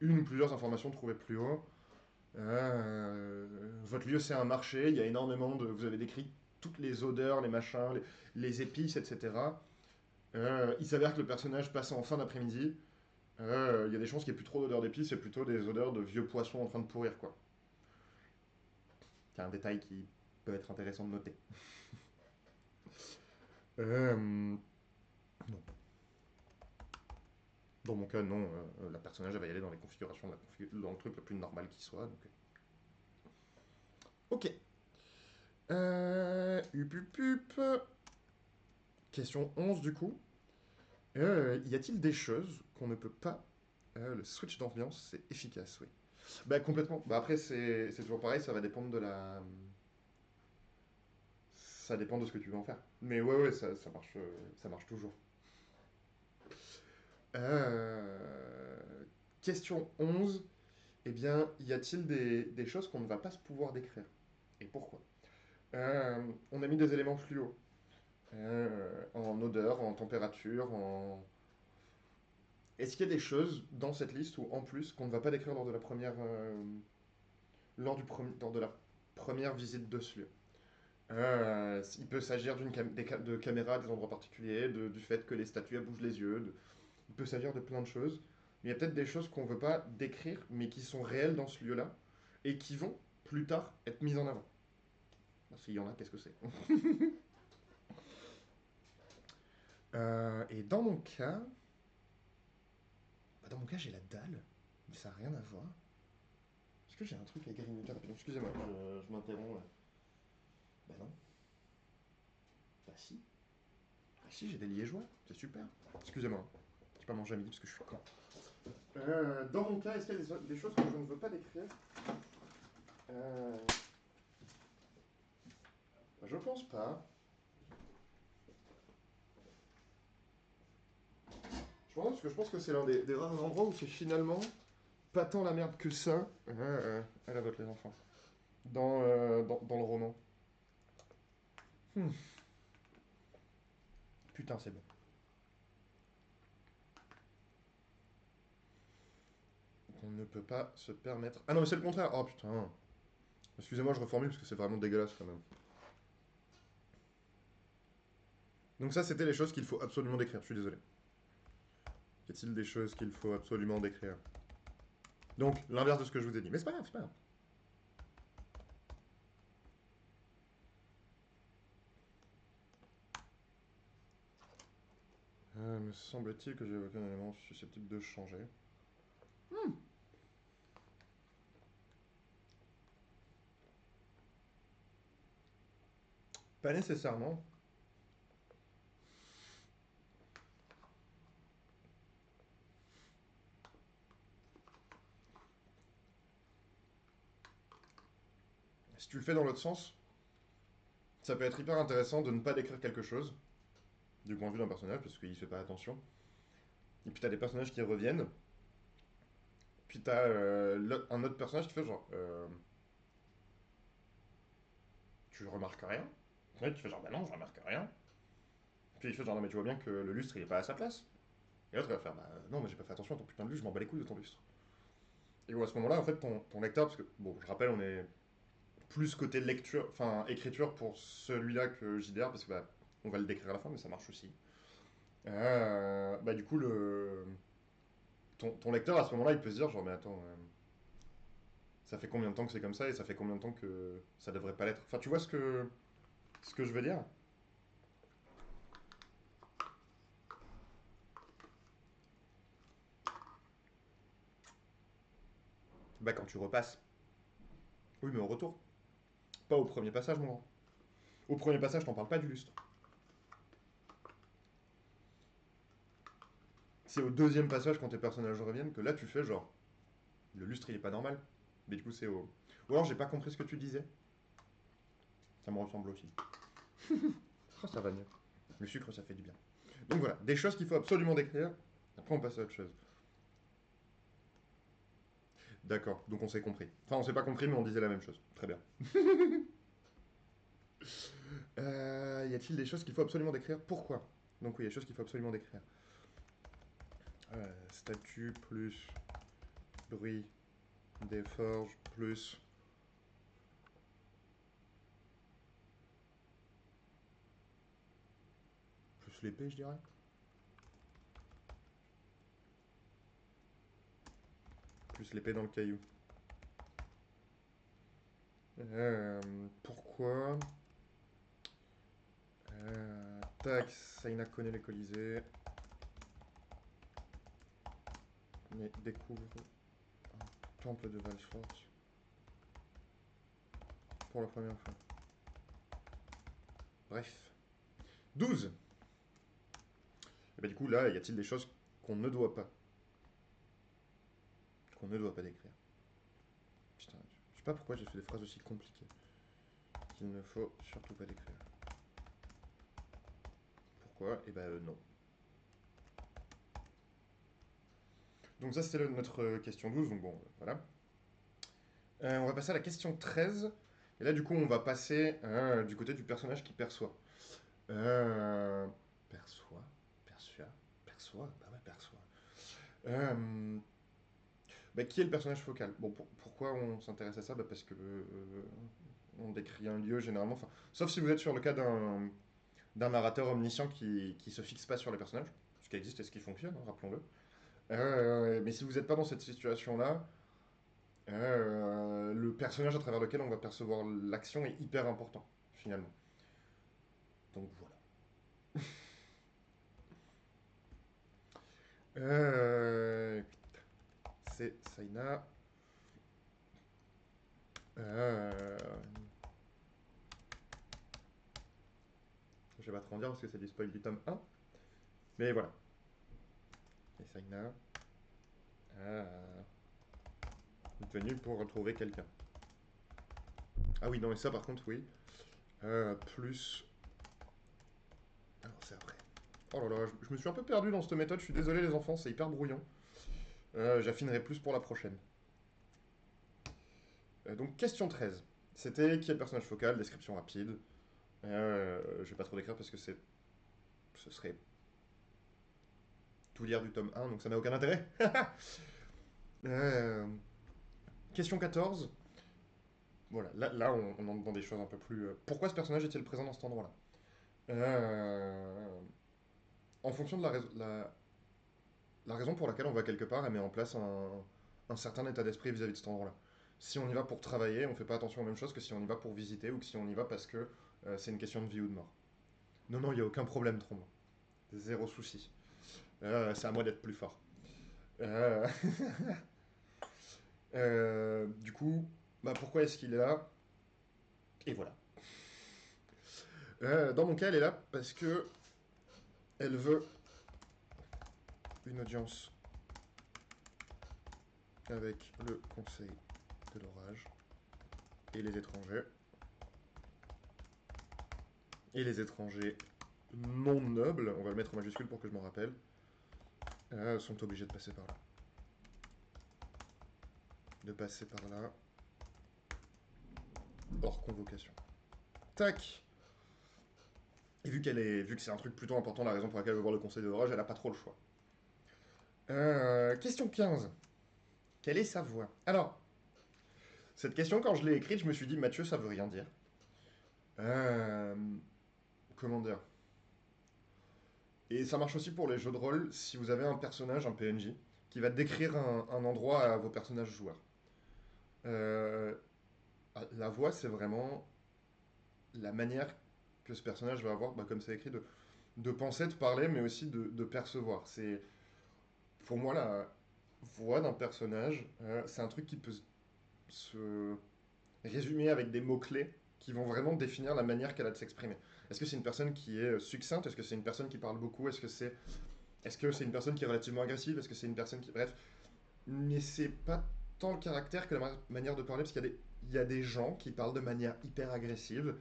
[SPEAKER 1] une ou plusieurs informations trouvées plus haut? Votre lieu c'est un marché, il y a énormément de... Vous avez décrit toutes les odeurs, les machins, les épices, etc. Il s'avère que le personnage passe en fin d'après-midi. Il y a des chances qu'il n'y ait plus trop d'odeurs d'épices, c'est plutôt des odeurs de vieux poissons en train de pourrir, quoi. C'est un détail qui peut être intéressant de noter. Non. Dans mon cas, non. La personnage elle va y aller dans les configurations, dans le truc le plus normal qui soit. Donc... Ok. Up, up, up. Question 11 du coup. Y a-t-il des choses qu'on ne peut pas... le switch d'ambiance, c'est efficace, oui. Bah complètement. Bah après, c'est toujours pareil, ça va dépendre de la... Ça dépend de ce que tu veux en faire. Mais ouais, ouais, ça marche toujours. Euh, Question 11. Eh bien, y a-t-il des choses qu'on ne va pas se pouvoir décrire? Et pourquoi? On a mis des éléments fluo. En odeur, en température, en... Est-ce qu'il y a des choses dans cette liste ou en plus qu'on ne va pas décrire lors de la première visite de ce lieu? Il peut s'agir de caméras, des endroits particuliers, du fait que les statues elles bougent les yeux. Il peut s'agir de plein de choses. Mais il y a peut-être des choses qu'on ne veut pas décrire, mais qui sont réelles dans ce lieu-là, et qui vont, plus tard, être mises en avant. S'il y en a, qu'est-ce que c'est? Et dans mon cas, j'ai la dalle, mais ça n'a rien à voir. Est-ce que j'ai un truc à grignoter rapidement? Excusez-moi, je m'interromps. Bah non. Bah si. Bah si, j'ai des liégeois. C'est super. Excusez-moi. J'ai pas mangé à midi parce que je suis con. Dans mon cas, est-ce qu'il y a des choses que je ne veux pas décrire? Euh, je pense pas. Je pense parce que je pense que c'est l'un des rares endroits où c'est finalement pas tant la merde que ça. À la vote les enfants. Dans le roman. Hmm. Putain, c'est bon. On ne peut pas se permettre. Ah non, mais c'est le contraire. Oh putain. Excusez-moi, je reformule parce que c'est vraiment dégueulasse quand même. Donc ça, c'était les choses qu'il faut absolument décrire. Je suis désolé. Y a-t-il des choses qu'il faut absolument décrire? Donc, l'inverse de ce que je vous ai dit. Mais c'est pas grave, c'est pas grave. Me semble-t-il que j'ai évoqué un élément susceptible de changer. Pas nécessairement. Si tu le fais dans l'autre sens, ça peut être hyper intéressant de ne pas décrire quelque chose, du point de vue d'un personnage, parce qu'il fait pas attention. Et puis t'as des personnages qui reviennent, puis t'as un autre personnage qui fait genre, tu remarques rien? Ouais, tu fais genre, bah non, je remarque rien. Puis il fait genre, non, mais tu vois bien que le lustre il est pas à sa place. Et l'autre il va faire, bah non, mais j'ai pas fait attention à ton putain de lustre, je m'en bats les couilles de ton lustre. Et où à ce moment-là, en fait, ton lecteur, parce que, bon, je rappelle, on est plus côté lecture, enfin écriture pour celui-là que JDR, parce que bah, on va le décrire à la fin, mais ça marche aussi. Bah du coup, ton lecteur à ce moment-là, il peut se dire, genre, mais attends, ça fait combien de temps que c'est comme ça et ça fait combien de temps que ça devrait pas l'être. Enfin, tu vois ce que je veux dire? Bah quand tu repasses. Oui, mais au retour. Pas au premier passage, mon grand. Au premier passage, je t'en parle pas du lustre. C'est au deuxième passage, quand tes personnages reviennent, que là tu fais genre, le lustre il est pas normal. Mais du coup, c'est au. Ou alors j'ai pas compris ce que tu disais. Ça me ressemble aussi. Oh, ça va mieux. Le sucre, ça fait du bien. Donc voilà, des choses qu'il faut absolument décrire. Après, on passe à autre chose. D'accord, donc on s'est compris. Enfin, on s'est pas compris, mais on disait la même chose. Très bien. Y a-t-il des choses qu'il faut absolument décrire? Pourquoi? Donc oui, il y a des choses qu'il faut absolument décrire. Statut plus bruit des forges plus l'épée, je dirais. Plus l'épée dans le caillou. Pourquoi? Tac, Saina connaît les Colisées, mais découvre un temple de Valfort pour la première fois. Bref. 12. Et bah du coup, là, y a-t-il des choses qu'on ne doit pas? Qu'on ne doit pas décrire. Putain, je sais pas pourquoi j'ai fait des phrases aussi compliquées. Qu'il ne faut surtout pas décrire. Pourquoi? Et bah non. Donc ça, c'était notre question 12, donc bon, voilà. On va passer à la question 13. Et là, du coup, on va passer du côté du personnage qui perçoit. Euh, perçoit, perçoit, bah ouais, perçoit. Euh, Bah, qui est le personnage focal? Bon, pourquoi on s'intéresse à ça? Bah, parce que on décrit un lieu généralement. Enfin, sauf si vous êtes sur le cas d'un narrateur omniscient qui se fixe pas sur les personnages, ce qui existe et ce qui fonctionne, hein, rappelons-le. Mais si vous n'êtes pas dans cette situation-là, le personnage à travers lequel on va percevoir l'action est hyper important, finalement. Donc voilà. Euh, c'est Saina. Euh, je vais pas trop en dire parce que c'est du spoil du tome 1. Mais voilà. Et Saina est venue pour retrouver quelqu'un. Ah oui, non, mais ça par contre, oui. Plus. Alors c'est après. Oh là là, je me suis un peu perdu dans cette méthode, je suis désolé les enfants, c'est hyper brouillon. J'affinerai plus pour la prochaine. Donc question 13. C'était qui est le personnage focal, description rapide. Je vais pas trop décrire parce que ce serait tout lire du tome 1, donc ça n'a aucun intérêt. Euh, Question 14. Voilà, là on entre dans des choses un peu plus. Pourquoi ce personnage est-il présent dans cet endroit-là? Euh, En fonction de la raison pour laquelle on va quelque part, elle met en place un certain état d'esprit vis-à-vis de cet endroit-là. Si on y va pour travailler, on fait pas attention aux mêmes choses que si on y va pour visiter ou que si on y va parce que c'est une question de vie ou de mort. Non, non, il n'y a aucun problème, Trombe. Zéro souci. C'est à moi d'être plus fort. Euh, du coup, bah pourquoi est-ce qu'il est là? Et voilà. Dans mon cas, elle est là parce que elle veut une audience avec le conseil de l'orage et les étrangers. Et les étrangers non nobles, on va le mettre en majuscule pour que je m'en rappelle, sont obligés de passer par là. De passer par là. Hors convocation. Tac. Et vu que c'est un truc plutôt important, la raison pour laquelle elle veut voir le conseil de l'orage, elle n'a pas trop le choix. Question 15. Quelle est sa voix? Alors, cette question, quand je l'ai écrite, je me suis dit, Mathieu, ça veut rien dire. Euh, comment dire? Et ça marche aussi pour les jeux de rôle, si vous avez un personnage, un PNJ, qui va décrire un endroit à vos personnages joueurs. Euh, la voix, c'est vraiment la manière que ce personnage va avoir, bah, comme c'est écrit, de penser, de parler, mais aussi de percevoir. C'est, pour moi, la voix d'un personnage, c'est un truc qui peut se résumer avec des mots-clés qui vont vraiment définir la manière qu'elle a de s'exprimer. Est-ce que c'est une personne qui est succincte? Est-ce que c'est une personne qui parle beaucoup? Est-ce que c'est une personne qui est relativement agressive? Est-ce que c'est une personne qui... Bref. Mais c'est pas tant le caractère que la manière de parler, parce qu'il y a des gens qui parlent de manière hyper agressive,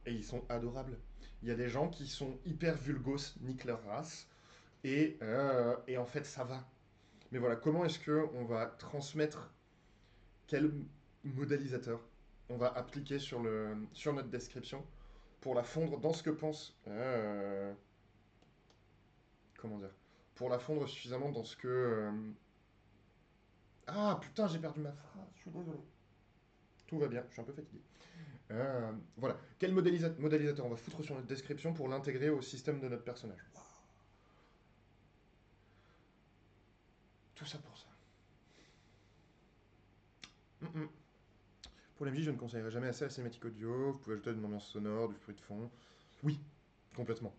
[SPEAKER 1] et ils sont adorables. Il y a des gens qui sont hyper vulgos, niquent leur race, et en fait ça va. Mais voilà, comment est-ce que on va transmettre quel modélisateur on va appliquer sur notre description pour la fondre dans ce que pense... comment dire? Pour la fondre suffisamment dans ce que... ah putain, j'ai perdu ma phrase, je suis désolé. Tout va bien, je suis un peu fatigué. Voilà. Quel modélisateur on va foutre sur notre description pour l'intégrer au système de notre personnage? Tout ça pour ça. Mm -mm. Pour les MJ, je ne conseillerais jamais assez la cinématique audio. Vous pouvez ajouter une ambiance sonore, du bruit de fond. Oui, complètement.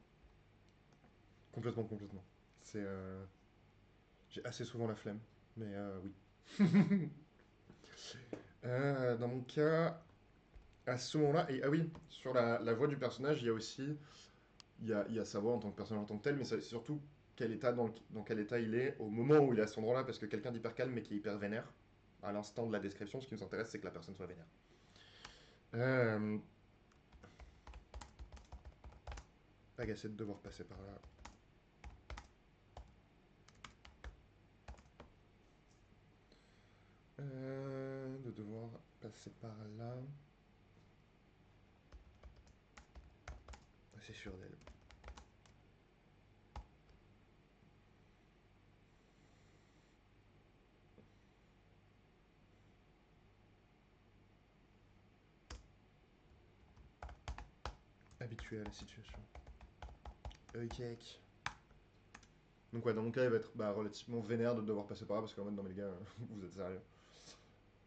[SPEAKER 1] Complètement, complètement. C'est. J'ai assez souvent la flemme, mais oui. Dans mon cas, à ce moment-là, et ah oui, sur la voix du personnage, il y a aussi. Il y a sa voix en tant que personnage en tant que tel, mais c'est surtout dans quel état il est au moment où il est à cet endroit-là, parce que quelqu'un d'hyper calme mais qui est hyper vénère, à l'instant de la description, ce qui nous intéresse, c'est que la personne soit vénère. Euh, agacé de devoir passer par là. De devoir passer par là. C'est sûr d'elle. Habituée à la situation. Ok. Donc ouais, dans mon cas, il va être relativement vénère de devoir passer par là, parce qu'en mode, non mais les gars, vous êtes sérieux.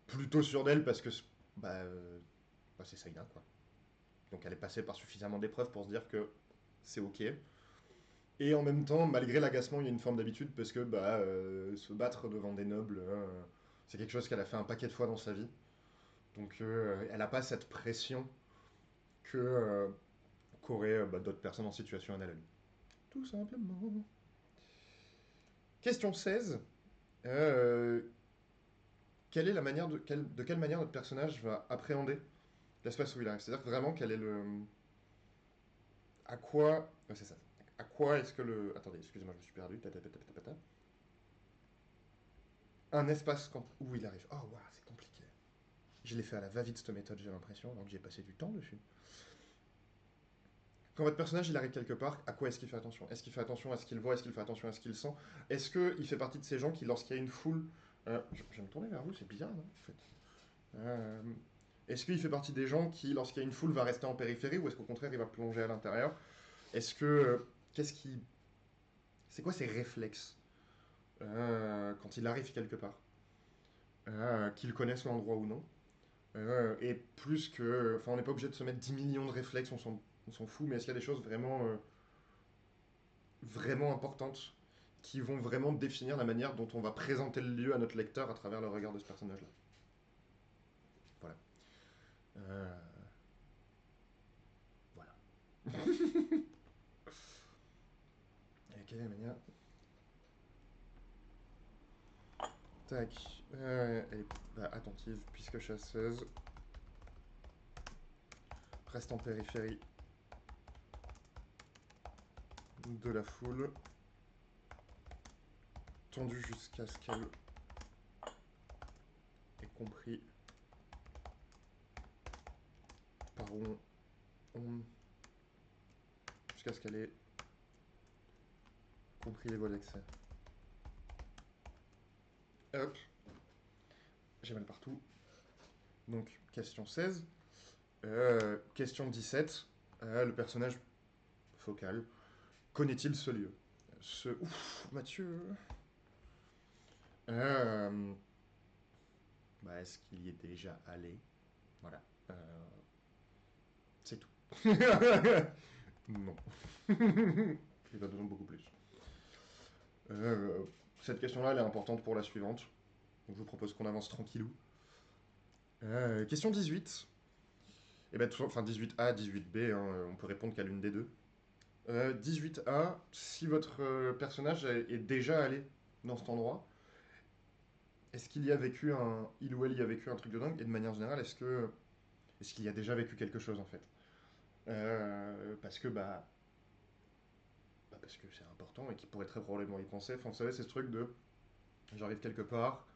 [SPEAKER 1] Plutôt sûr d'elle, parce que bah, c'est Saïda, quoi. Donc elle est passée par suffisamment d'épreuves pour se dire que c'est ok. Et en même temps, malgré l'agacement, il y a une forme d'habitude parce que se battre devant des nobles, c'est quelque chose qu'elle a fait un paquet de fois dans sa vie. Donc elle n'a pas cette pression que qu'auraient d'autres personnes en situation analogue. Tout simplement. Question 16. Euh, quelle est la manière de quelle manière notre personnage va appréhender l'espace où il arrive? C'est-à-dire que vraiment, quel est le... À quoi... c'est ça. À quoi est-ce que le... Attendez, excusez-moi, je me suis perdu. Un espace où il arrive. Oh, waouh, c'est compliqué. Je l'ai fait à la va-vite cette méthode, j'ai l'impression, donc j'ai passé du temps dessus. Quand votre personnage il arrive quelque part, à quoi est-ce qu'il fait attention? Est-ce qu'il fait attention à ce qu'il voit? Est-ce qu'il fait attention à ce qu'il sent? Est-ce qu'il fait partie de ces gens qui, lorsqu'il y a une foule... je vais me tourner vers vous, c'est bizarre, non en fait. Euh, Est-ce qu'il fait partie des gens qui, lorsqu'il y a une foule, va rester en périphérie ou est-ce qu'au contraire il va plonger à l'intérieur? Est-ce que... qu'est-ce qui... C'est quoi ses réflexes quand il arrive quelque part? qu'ils connaissent l'endroit ou non. Et plus que... Enfin, on n'est pas obligé de se mettre 10 millions de réflexes, on s'en fout, mais est-ce qu'il y a des choses vraiment importantes qui vont vraiment définir la manière dont on va présenter le lieu à notre lecteur à travers le regard de ce personnage-là? Voilà. Euh, voilà. Et quelle est la manière... Tac. Elle est attentive, puisque chasseuse. Reste en périphérie de la foule. Tendue jusqu'à ce qu'elle ait compris par où on... Jusqu'à ce qu'elle ait compris les voies d'accès. Hop. J'ai mal partout. Donc, question 16. Question 17. Le personnage focal. Connaît-il ce lieu? Ouf, Mathieu. Euh, Est-ce qu'il y est déjà allé? Voilà. Euh, c'est tout. Non. Il va besoin de beaucoup plus. Euh, cette question-là, elle est importante pour la suivante. Donc je vous propose qu'on avance tranquillou. Question 18. Et ben, enfin 18A, 18B, hein, on peut répondre qu'à l'une des deux. 18A, si votre personnage est déjà allé dans cet endroit, est-ce qu'il y a vécu il ou elle y a vécu un truc de dingue? Et de manière générale, est-ce qu'il y a déjà vécu quelque chose en fait? Parce que parce que c'est important et qu'il pourrait très probablement y penser. Enfin, vous savez, c'est ce truc de j'arrive quelque part,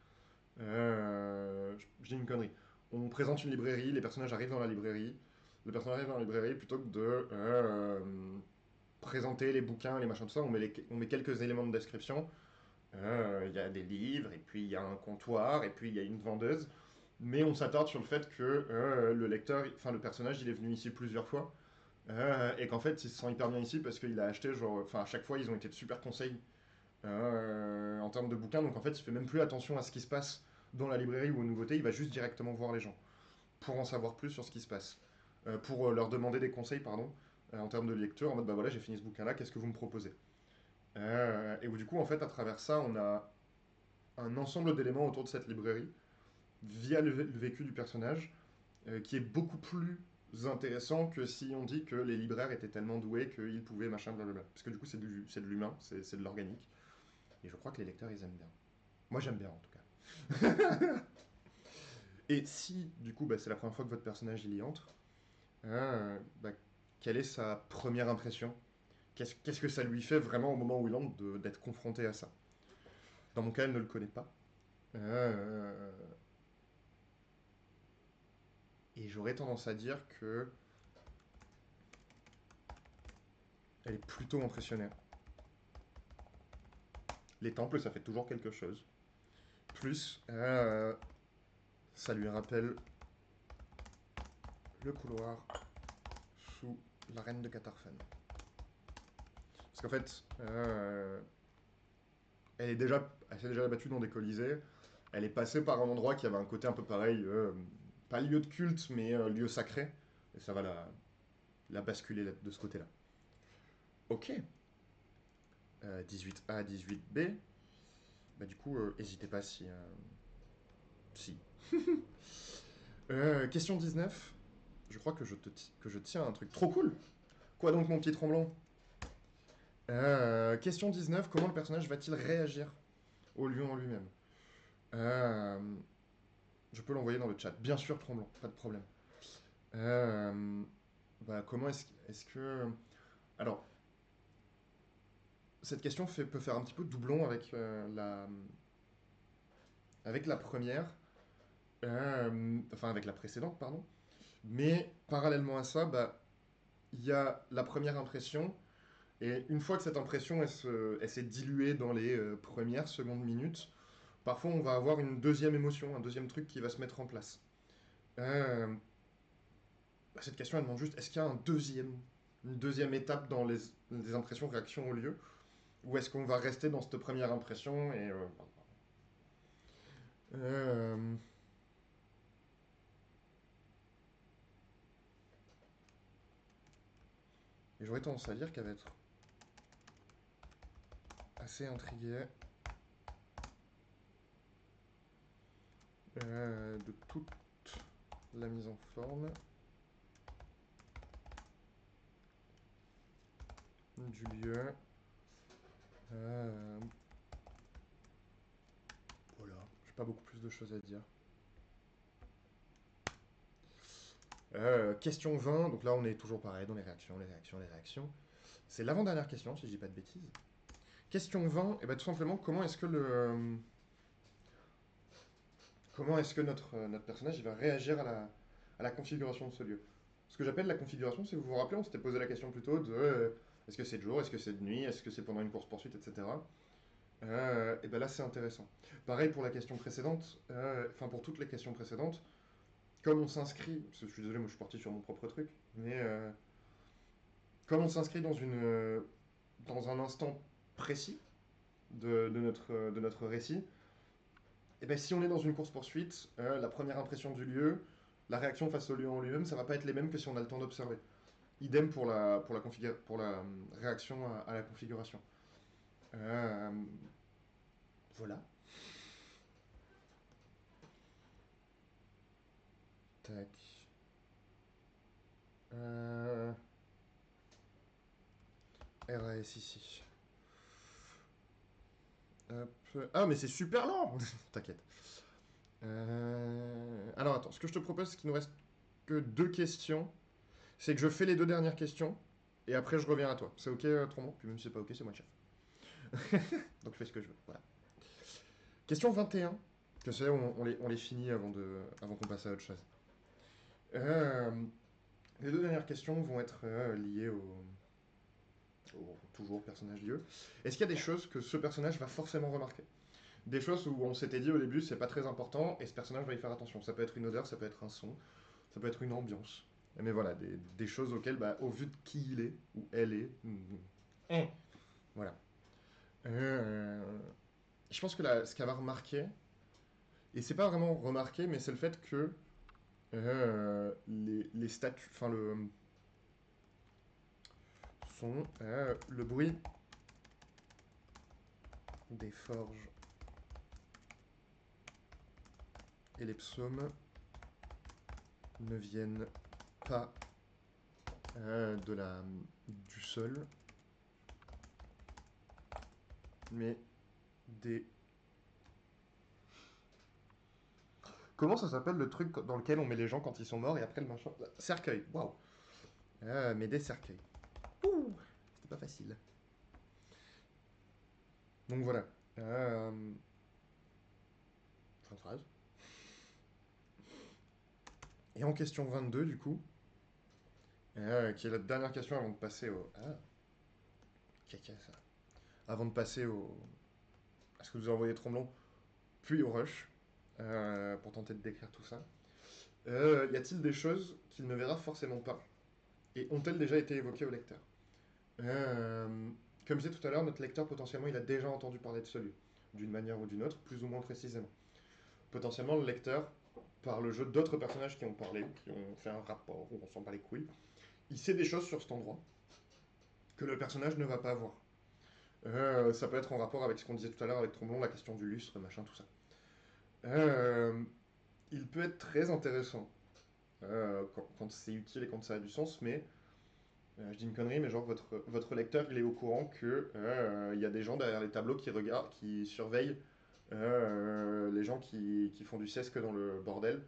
[SPEAKER 1] je dis une connerie. On présente une librairie, les personnages arrivent dans la librairie. Le personnage arrive dans la librairie plutôt que de présenter les bouquins, les machins, tout ça, on met quelques éléments de description. Il y a des livres, et puis il y a un comptoir, et puis il y a une vendeuse. Mais on s'attarde sur le fait que le lecteur, enfin le personnage, il est venu ici plusieurs fois. Et qu'en fait, il se sent hyper bien ici parce qu'il a acheté, genre, enfin à chaque fois, ils ont été de super conseils en termes de bouquins. Donc en fait, il fait même plus attention à ce qui se passe dans la librairie ou aux nouveautés, il va juste directement voir les gens pour en savoir plus sur ce qui se passe. Pour leur demander des conseils, pardon, en termes de lecture, en mode bah voilà, j'ai fini ce bouquin-là, qu'est-ce que vous me proposez? Et où du coup, en fait, à travers ça, on a un ensemble d'éléments autour de cette librairie, via le vécu du personnage, qui est beaucoup plus intéressant que si on dit que les libraires étaient tellement doués qu'ils pouvaient machin blablabla. Parce que du coup, c'est de l'humain, c'est de l'organique. Et je crois que les lecteurs, ils aiment bien. Moi, j'aime bien, en tout cas. Et si, du coup, c'est la première fois que votre personnage il y entre, bah, quelle est sa première impression? Qu'est-ce que ça lui fait vraiment au moment où il entre d'être confronté à ça? Dans mon cas, elle ne le connaît pas. Euh, et j'aurais tendance à dire que elle est plutôt impressionnée. Les temples, ça fait toujours quelque chose. Plus, ça lui rappelle le couloir sous la reine de Catarphan. Parce qu'en fait, elle s'est déjà battue dans des colisées. Elle est passée par un endroit qui avait un côté un peu pareil, pas lieu de culte, mais lieu sacré. Et ça va la basculer de ce côté-là. Ok. 18A, 18B. Du coup, n'hésitez pas si... si. Question 19. Je crois que je tiens un truc trop cool. Quoi donc, mon petit tremblant? Question 19. Comment le personnage va-t-il réagir au lion en lui-même? Euh, je peux l'envoyer dans le chat. Bien sûr, tremblant. Pas de problème. Euh, comment est-ce que... Alors, cette question peut faire un petit peu doublon avec la première. Enfin, avec la précédente, pardon. Mais parallèlement à ça, il y a la première impression. Et une fois que cette impression elle s'est diluée dans les premières secondes minutes, parfois on va avoir une deuxième émotion, un deuxième truc qui va se mettre en place. Euh, cette question elle demande juste est-ce qu'il y a une deuxième étape dans les impressions, réactions au lieu? Ou est-ce qu'on va rester dans cette première impression et j'aurais tendance à dire qu'elle va être assez intriguée de toute la mise en forme du lieu. Voilà, j'ai pas beaucoup plus de choses à dire. Question 20, donc là on est toujours pareil dans les réactions, les réactions, les réactions. C'est l'avant-dernière question, si je dis pas de bêtises. Question 20, et bien tout simplement, comment est-ce que notre personnage il va réagir à la configuration de ce lieu? Ce que j'appelle la configuration, si vous vous rappelez, on s'était posé la question plus tôt de est-ce que c'est de jour, est-ce que c'est de nuit, est-ce que c'est pendant une course-poursuite, etc. Et bien là c'est intéressant. Pareil pour la question précédente, enfin pour toutes les questions précédentes, comme on s'inscrit, parce que je suis désolé, moi je suis parti sur mon propre truc, mais comme on s'inscrit dans un instant précis de notre récit, et ben si on est dans une course-poursuite, la première impression du lieu, la réaction face au lieu en lui-même, ça va pas être les mêmes que si on a le temps d'observer. Idem pour la réaction à la configuration. Euh, voilà. Tac. Euh, RAS ici. Hop. Ah, mais c'est super lent. T'inquiète. Alors attends, ce que je te propose, c'est qu'il nous reste que deux questions. C'est que je fais les deux dernières questions, et après je reviens à toi. C'est ok, Trombon? Puis même si c'est pas ok, c'est moi le chef. Donc je fais ce que je veux. Voilà. Question 21. Que c'est, on les finit avant qu'on passe à autre chose. Euh, les deux dernières questions vont être liées toujours personnage lieu. Est-ce qu'il y a des choses que ce personnage va forcément remarquer? Des choses où on s'était dit au début c'est pas très important et ce personnage va y faire attention. Ça peut être une odeur, ça peut être un son, ça peut être une ambiance. Mais voilà, des choses auxquelles, bah, au vu de qui il est, ou elle est, voilà. Euh, je pense que ce qu'elle va remarquer, et c'est pas vraiment remarquer, mais c'est le fait que les statues, enfin le son, le bruit des forges et les psaumes ne viennent pas du sol, mais des... Comment ça s'appelle le truc dans lequel on met les gens quand ils sont morts et après le machin? Cercueil, waouh. Mais des cercueils. Ouh, c'était pas facile. Donc voilà. Fin de phrase. Et en question 22, du coup, qui est la dernière question avant de passer au... Ah, caca ça. Avant de passer à ce que vous avez envoyé Tromblon, puis au rush, pour tenter de décrire tout ça. Y a-t-il des choses qu'il ne verra forcément pas? Et ont-elles déjà été évoquées au lecteur? Euh, Comme je disais tout à l'heure, notre lecteur, potentiellement, il a déjà entendu parler de ce lieu, d'une manière ou d'une autre, plus ou moins précisément. Potentiellement, le lecteur, par le jeu d'autres personnages qui ont parlé, qui ont fait un rapport, ou on s'en bat les couilles, il sait des choses sur cet endroit que le personnage ne va pas voir. Ça peut être en rapport avec ce qu'on disait tout à l'heure avec Tromblon, la question du lustre, machin, tout ça. Euh, il peut être très intéressant quand c'est utile et quand ça a du sens, mais je dis une connerie, mais genre votre lecteur il est au courant que il y a des gens derrière les tableaux qui regardent, qui surveillent les gens qui font du sesque dans le bordel,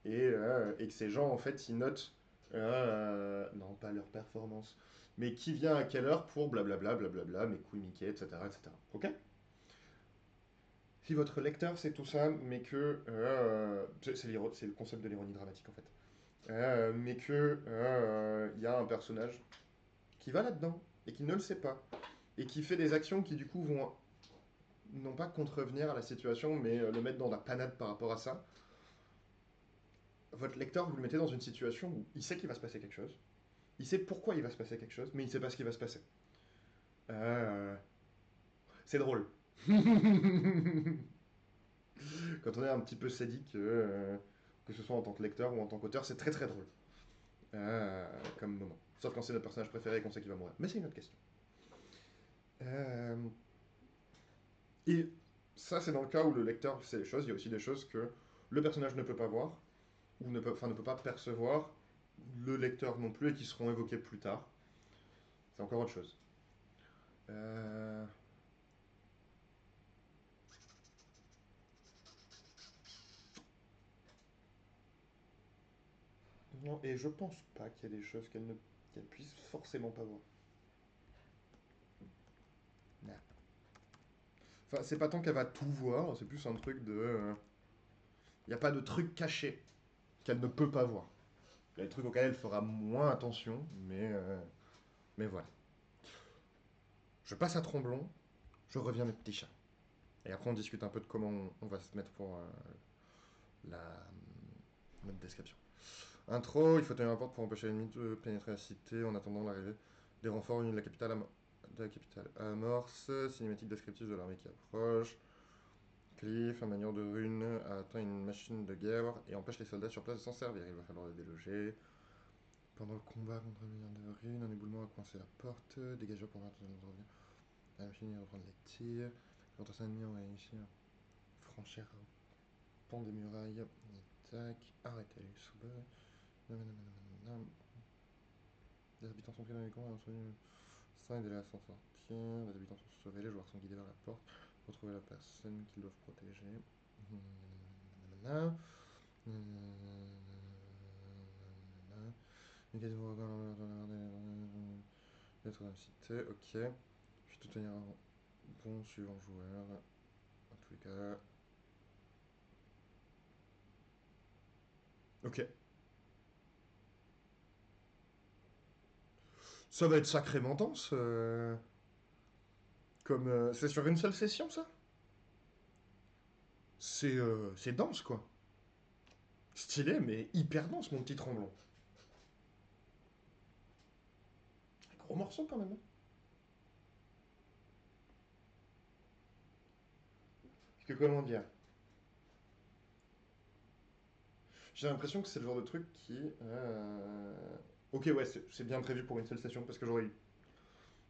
[SPEAKER 1] et que ces gens en fait ils notent non pas leur performance, mais qui vient à quelle heure pour blablabla, blablabla, mes couilles Mickey, etc. etc. Ok? Si votre lecteur c'est tout ça, mais que c'est le concept de l'ironie dramatique en fait, mais que il y a un personnage qui va là-dedans et qui ne le sait pas et qui fait des actions qui du coup vont non pas contrevenir à la situation, mais le mettre dans la panade par rapport à ça. Votre lecteur, vous le mettez dans une situation où il sait qu'il va se passer quelque chose, il sait pourquoi il va se passer quelque chose, mais il ne sait pas ce qui va se passer. Euh, c'est drôle. Quand on est un petit peu sadique, que ce soit en tant que lecteur ou en tant qu'auteur, c'est très très drôle comme moment. Sauf quand c'est notre personnage préféré et qu'on sait qu'il va mourir. Mais c'est une autre question. Et ça, c'est dans le cas où le lecteur sait les choses. Il y a aussi des choses que le personnage ne peut pas voir, ou ne peut pas percevoir, le lecteur non plus, et qui seront évoquées plus tard. C'est encore autre chose. Non, et je pense pas qu'il y ait des choses qu'elle puisse forcément pas voir. Non. Enfin, c'est pas tant qu'elle va tout voir, c'est plus un truc de. Il n'y a pas de truc caché qu'elle ne peut pas voir. Il y a des trucs auxquels elle fera moins attention, mais voilà. Je passe à Tromblon, je reviens mes petits chats. Et après, on discute un peu de comment on va se mettre pour la notre description. Intro, il faut tenir un porte pour empêcher l'ennemi de pénétrer la cité en attendant l'arrivée des renforts venus de la capitale, amorce, cinématique descriptive de l'armée qui approche. Cliff, en manière de rune, a atteint une machine de guerre et empêche les soldats sur place de s'en servir. Il va falloir les déloger. Pendant le combat contre une manière de rune, un éboulement a coincé la porte. Dégageur pour voir de revient. La machine va reprendre les tirs. Quand un ennemi, on va réussir à franchir un pan des murailles. Tac. Arrêtez les sous. Les habitants sont pris dans les camps et ont soigné. 5 déjà s'en sortir. Les habitants sont sauvés, les joueurs sont guidés vers la porte pour trouver la personne qu'ils doivent protéger. Être dans la cité, ok. Je vais tout tenir un bon suivant joueur. En tous les cas. Ok. Ça va être sacrément dense. Comme c'est sur une seule session, ça. C'est dense, quoi. Stylé, mais hyper dense, mon petit tremblant. Gros morceau, quand même, hein. Parce que, comment dire. J'ai l'impression que c'est le genre de truc qui. Ok, ouais, c'est bien prévu pour une seule session, parce que j'aurais eu.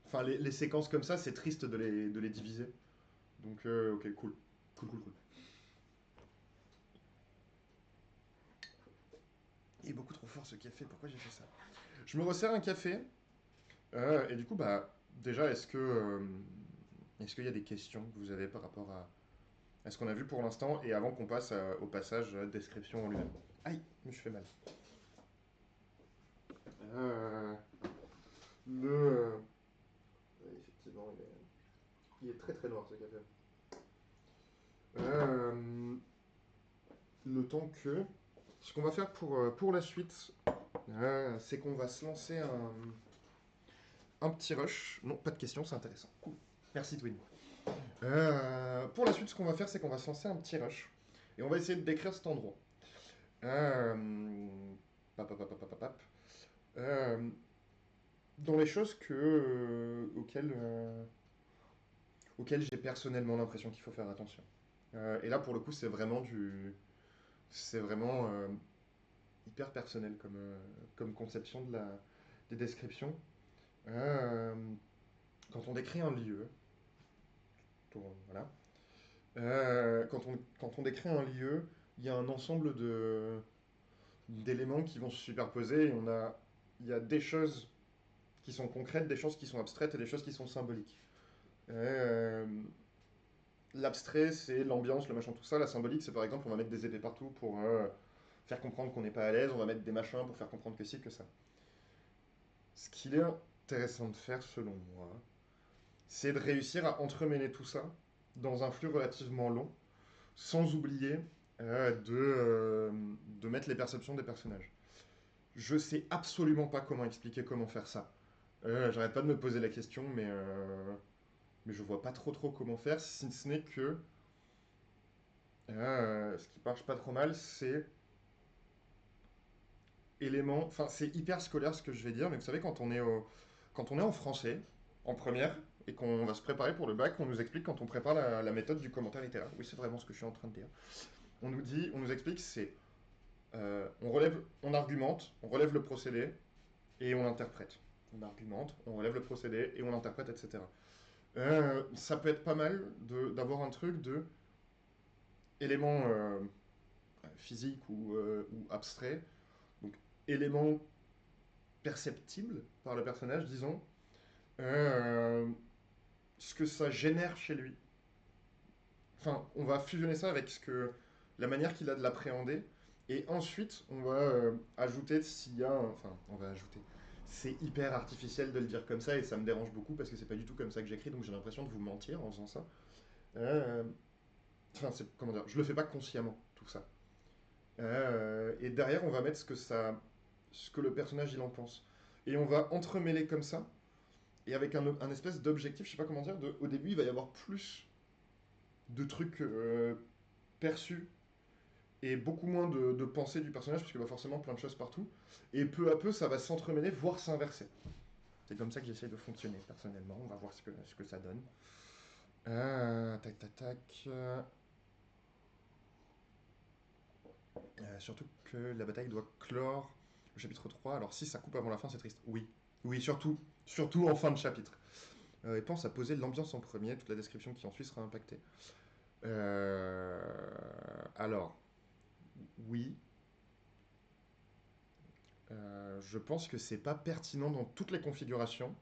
[SPEAKER 1] Enfin, les séquences comme ça, c'est triste de les diviser. Donc, ok, cool. Cool, cool, cool. Il est beaucoup trop fort ce café, pourquoi j'ai fait ça? Je me resserre un café, et du coup, bah, déjà, est-ce qu'il y a des questions que vous avez par rapport à ce qu'on a vu pour l'instant, et avant qu'on passe au passage description en lui-même? Aïe, je me suis fait mal. Euh, effectivement, il est très très noir ce café. Euh, le temps que. Ce qu'on va faire pour la suite, c'est qu'on va se lancer un petit rush. Non, pas de questions, c'est intéressant. Cool. Merci Twin. Pour la suite, ce qu'on va faire, c'est qu'on va se lancer un petit rush. Et on va essayer de décrire cet endroit. Euh, pap, pap, pap, pap, pap, pap. Euh, dans les choses auxquelles j'ai personnellement l'impression qu'il faut faire attention. Et là, pour le coup, c'est vraiment hyper personnel comme conception des descriptions. Euh, quand on décrit un lieu, voilà. Quand on décrit un lieu, il y a un ensemble d'éléments qui vont se superposer et il y a des choses qui sont concrètes, des choses qui sont abstraites et des choses qui sont symboliques. Euh, L'abstrait, c'est l'ambiance, le machin, tout ça. La symbolique, c'est par exemple, on va mettre des épées partout pour faire comprendre qu'on n'est pas à l'aise. On va mettre des machins pour faire comprendre que si, que ça. Ce qu'il est intéressant de faire, selon moi, c'est de réussir à entremêler tout ça dans un flux relativement long, sans oublier de mettre les perceptions des personnages. Je sais absolument pas comment expliquer comment faire ça. J'arrête pas de me poser la question, mais je vois pas trop comment faire, si ce n'est que ce qui marche pas trop mal, c'est enfin c'est hyper scolaire ce que je vais dire, mais vous savez quand on est en français, en première, et qu'on va se préparer pour le bac, on nous explique quand on prépare la méthode du commentaire littéraire. Oui, c'est vraiment ce que je suis en train de dire. On nous explique, c'est on argumente, on relève le procédé, et on interprète. On argumente, on relève le procédé et on interprète, etc. Ça peut être pas mal d'avoir un truc de éléments physiques ou abstraits, donc éléments perceptibles par le personnage, disons, euh, ce que ça génère chez lui. Enfin, on va fusionner ça avec la manière qu'il a de l'appréhender, et ensuite on va ajouter s'il y a, enfin, on va ajouter. C'est hyper artificiel de le dire comme ça et ça me dérange beaucoup parce que c'est pas du tout comme ça que j'écris, donc j'ai l'impression de vous mentir en faisant ça. Euh, Enfin, comment dire, je le fais pas consciemment tout ça. Et derrière, on va mettre ce que le personnage il en pense, et on va entremêler comme ça et avec un espèce d'objectif, je sais pas comment dire. Au début, il va y avoir plus de trucs perçus et beaucoup moins de pensée du personnage, parce qu'il y a forcément plein de choses partout. Et peu à peu, ça va s'entremêler, voire s'inverser. C'est comme ça que j'essaie de fonctionner, personnellement. On va voir ce que ça donne. Tac, tac, tac. Surtout que la bataille doit clore le chapitre 3. Alors si ça coupe avant la fin, c'est triste. Oui. Oui, surtout en fin de chapitre. Et pense à poser l'ambiance en premier, toute la description qui en suit sera impactée. Euh, alors, oui, je pense que c'est pas pertinent dans toutes les configurations,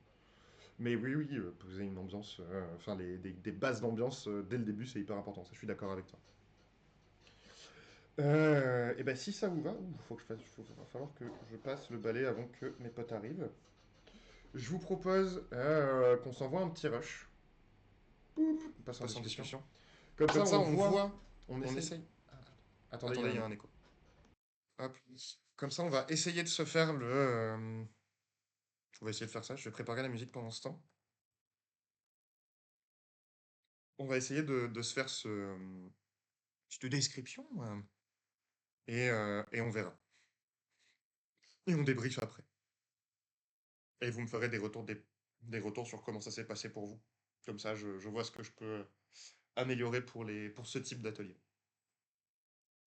[SPEAKER 1] mais oui, oui, poser une ambiance, enfin des bases d'ambiance dès le début, c'est hyper important. Ça, je suis d'accord avec toi. Et ben si ça vous va, va falloir que je passe le balai avant que mes potes arrivent. Je vous propose qu'on s'envoie un petit rush. On passe en
[SPEAKER 2] Passe en
[SPEAKER 1] discussion.
[SPEAKER 2] discussion.
[SPEAKER 1] Comme ça,
[SPEAKER 2] Comme ça,
[SPEAKER 1] on
[SPEAKER 2] on
[SPEAKER 1] voit,
[SPEAKER 2] voit,
[SPEAKER 1] on
[SPEAKER 2] on
[SPEAKER 1] essaye.
[SPEAKER 2] essaye.
[SPEAKER 1] Ah, attendez, il y a
[SPEAKER 2] Attendez, il
[SPEAKER 1] un
[SPEAKER 2] y a un
[SPEAKER 1] écho.
[SPEAKER 2] écho.
[SPEAKER 1] Hop. Comme ça, on va essayer de se faire
[SPEAKER 2] On va essayer de faire ça. Je vais préparer la musique pendant ce temps.
[SPEAKER 1] On va essayer de se faire cette description et on verra. Et on débriefe après. Et vous me ferez des retours sur comment ça s'est passé pour vous. Comme ça, je vois ce que je peux améliorer pour ce type d'atelier,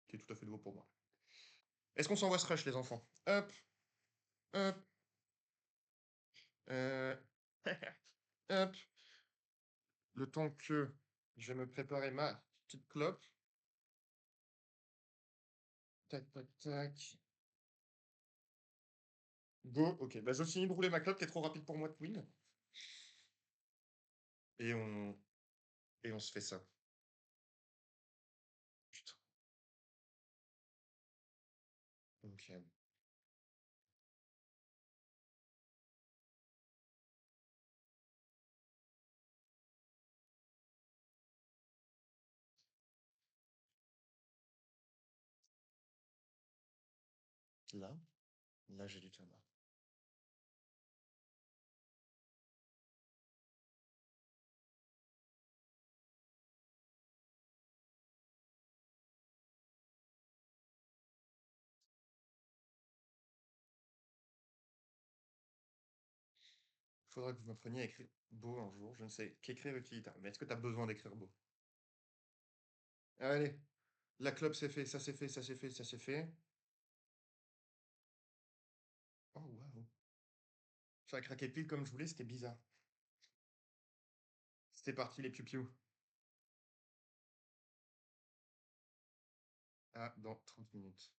[SPEAKER 1] qui est tout à fait nouveau pour moi. Est-ce qu'on s'envoie ce rush, les enfants? Hop, hop, euh, hop. Le temps que je vais me préparer ma petite clope. Tac, tac, tac. Go, ok. Bah, je finis de rouler ma clope qui est trop rapide pour moi de Queen. Et on, et on se fait ça. Putain. Ok. Là, là j'ai du tabac. Faudra que vous m'appreniez à écrire beau un jour. Je ne sais qu'écrire utilitaire. Mais est-ce que tu as besoin d'écrire beau? Allez, la clope c'est fait, ça c'est fait, ça c'est fait, ça c'est fait. Oh waouh. Ça a craqué pile comme je voulais, c'était bizarre. C'était parti les piou Ah, dans 30 minutes.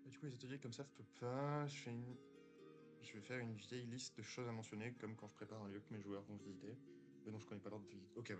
[SPEAKER 2] Et du coup, les ateliers comme ça, je peux pas. Je vais faire une vieille liste de choses à mentionner, comme quand je prépare un lieu que mes joueurs vont visiter, mais dont je connais pas l'ordre de visite. Ok, ouais.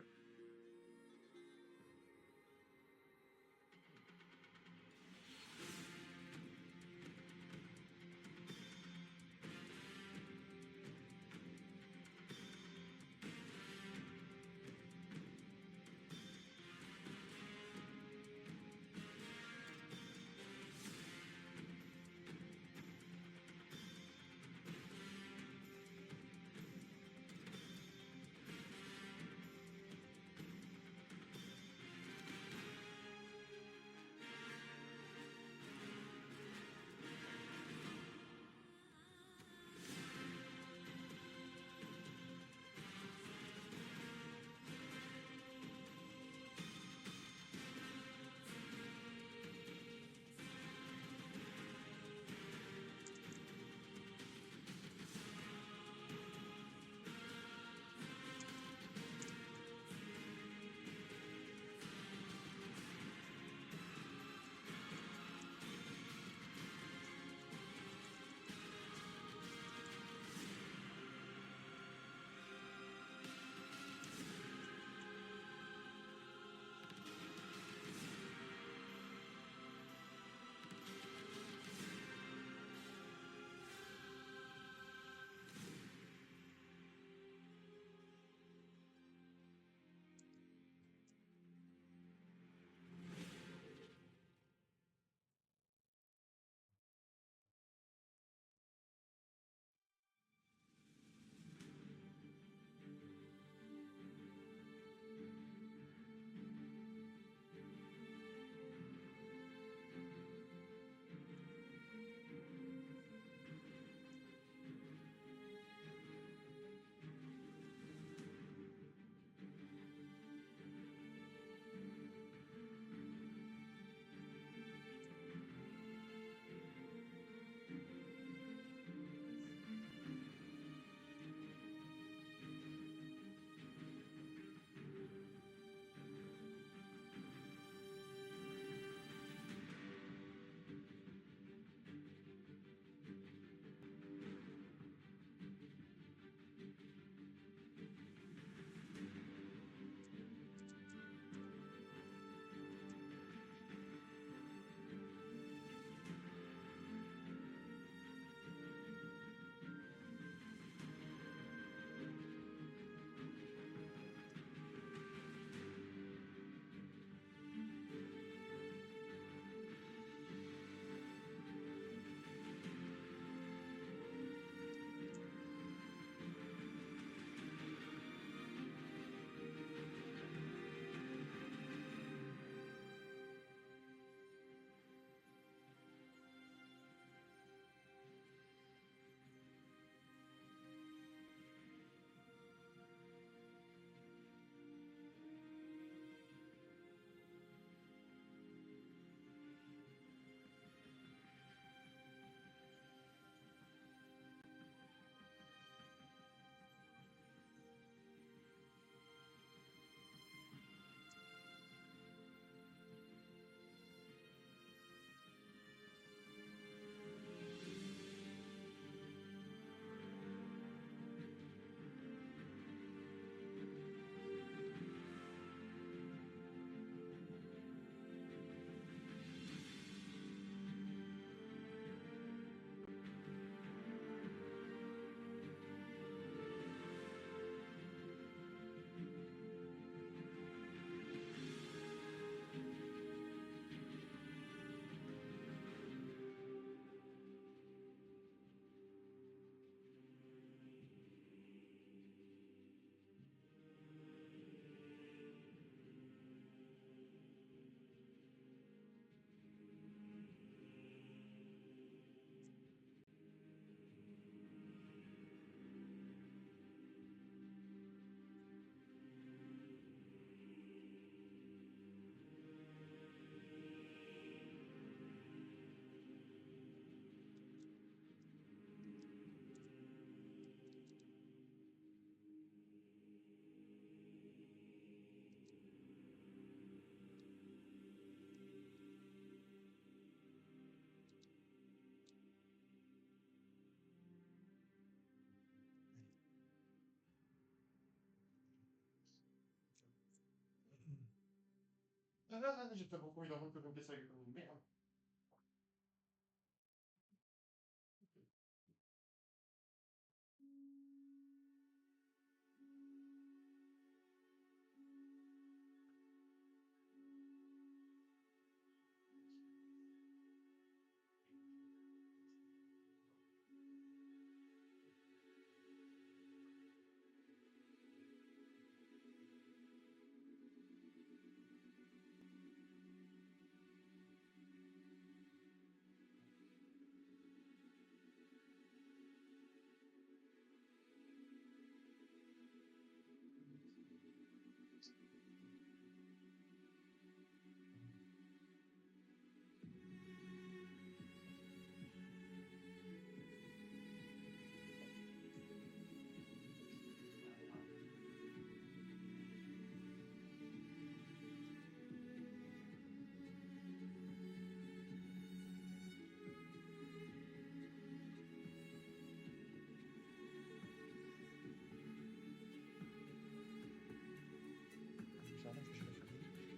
[SPEAKER 1] J'ai pas beaucoup envie d'en contempler ça comme une merde.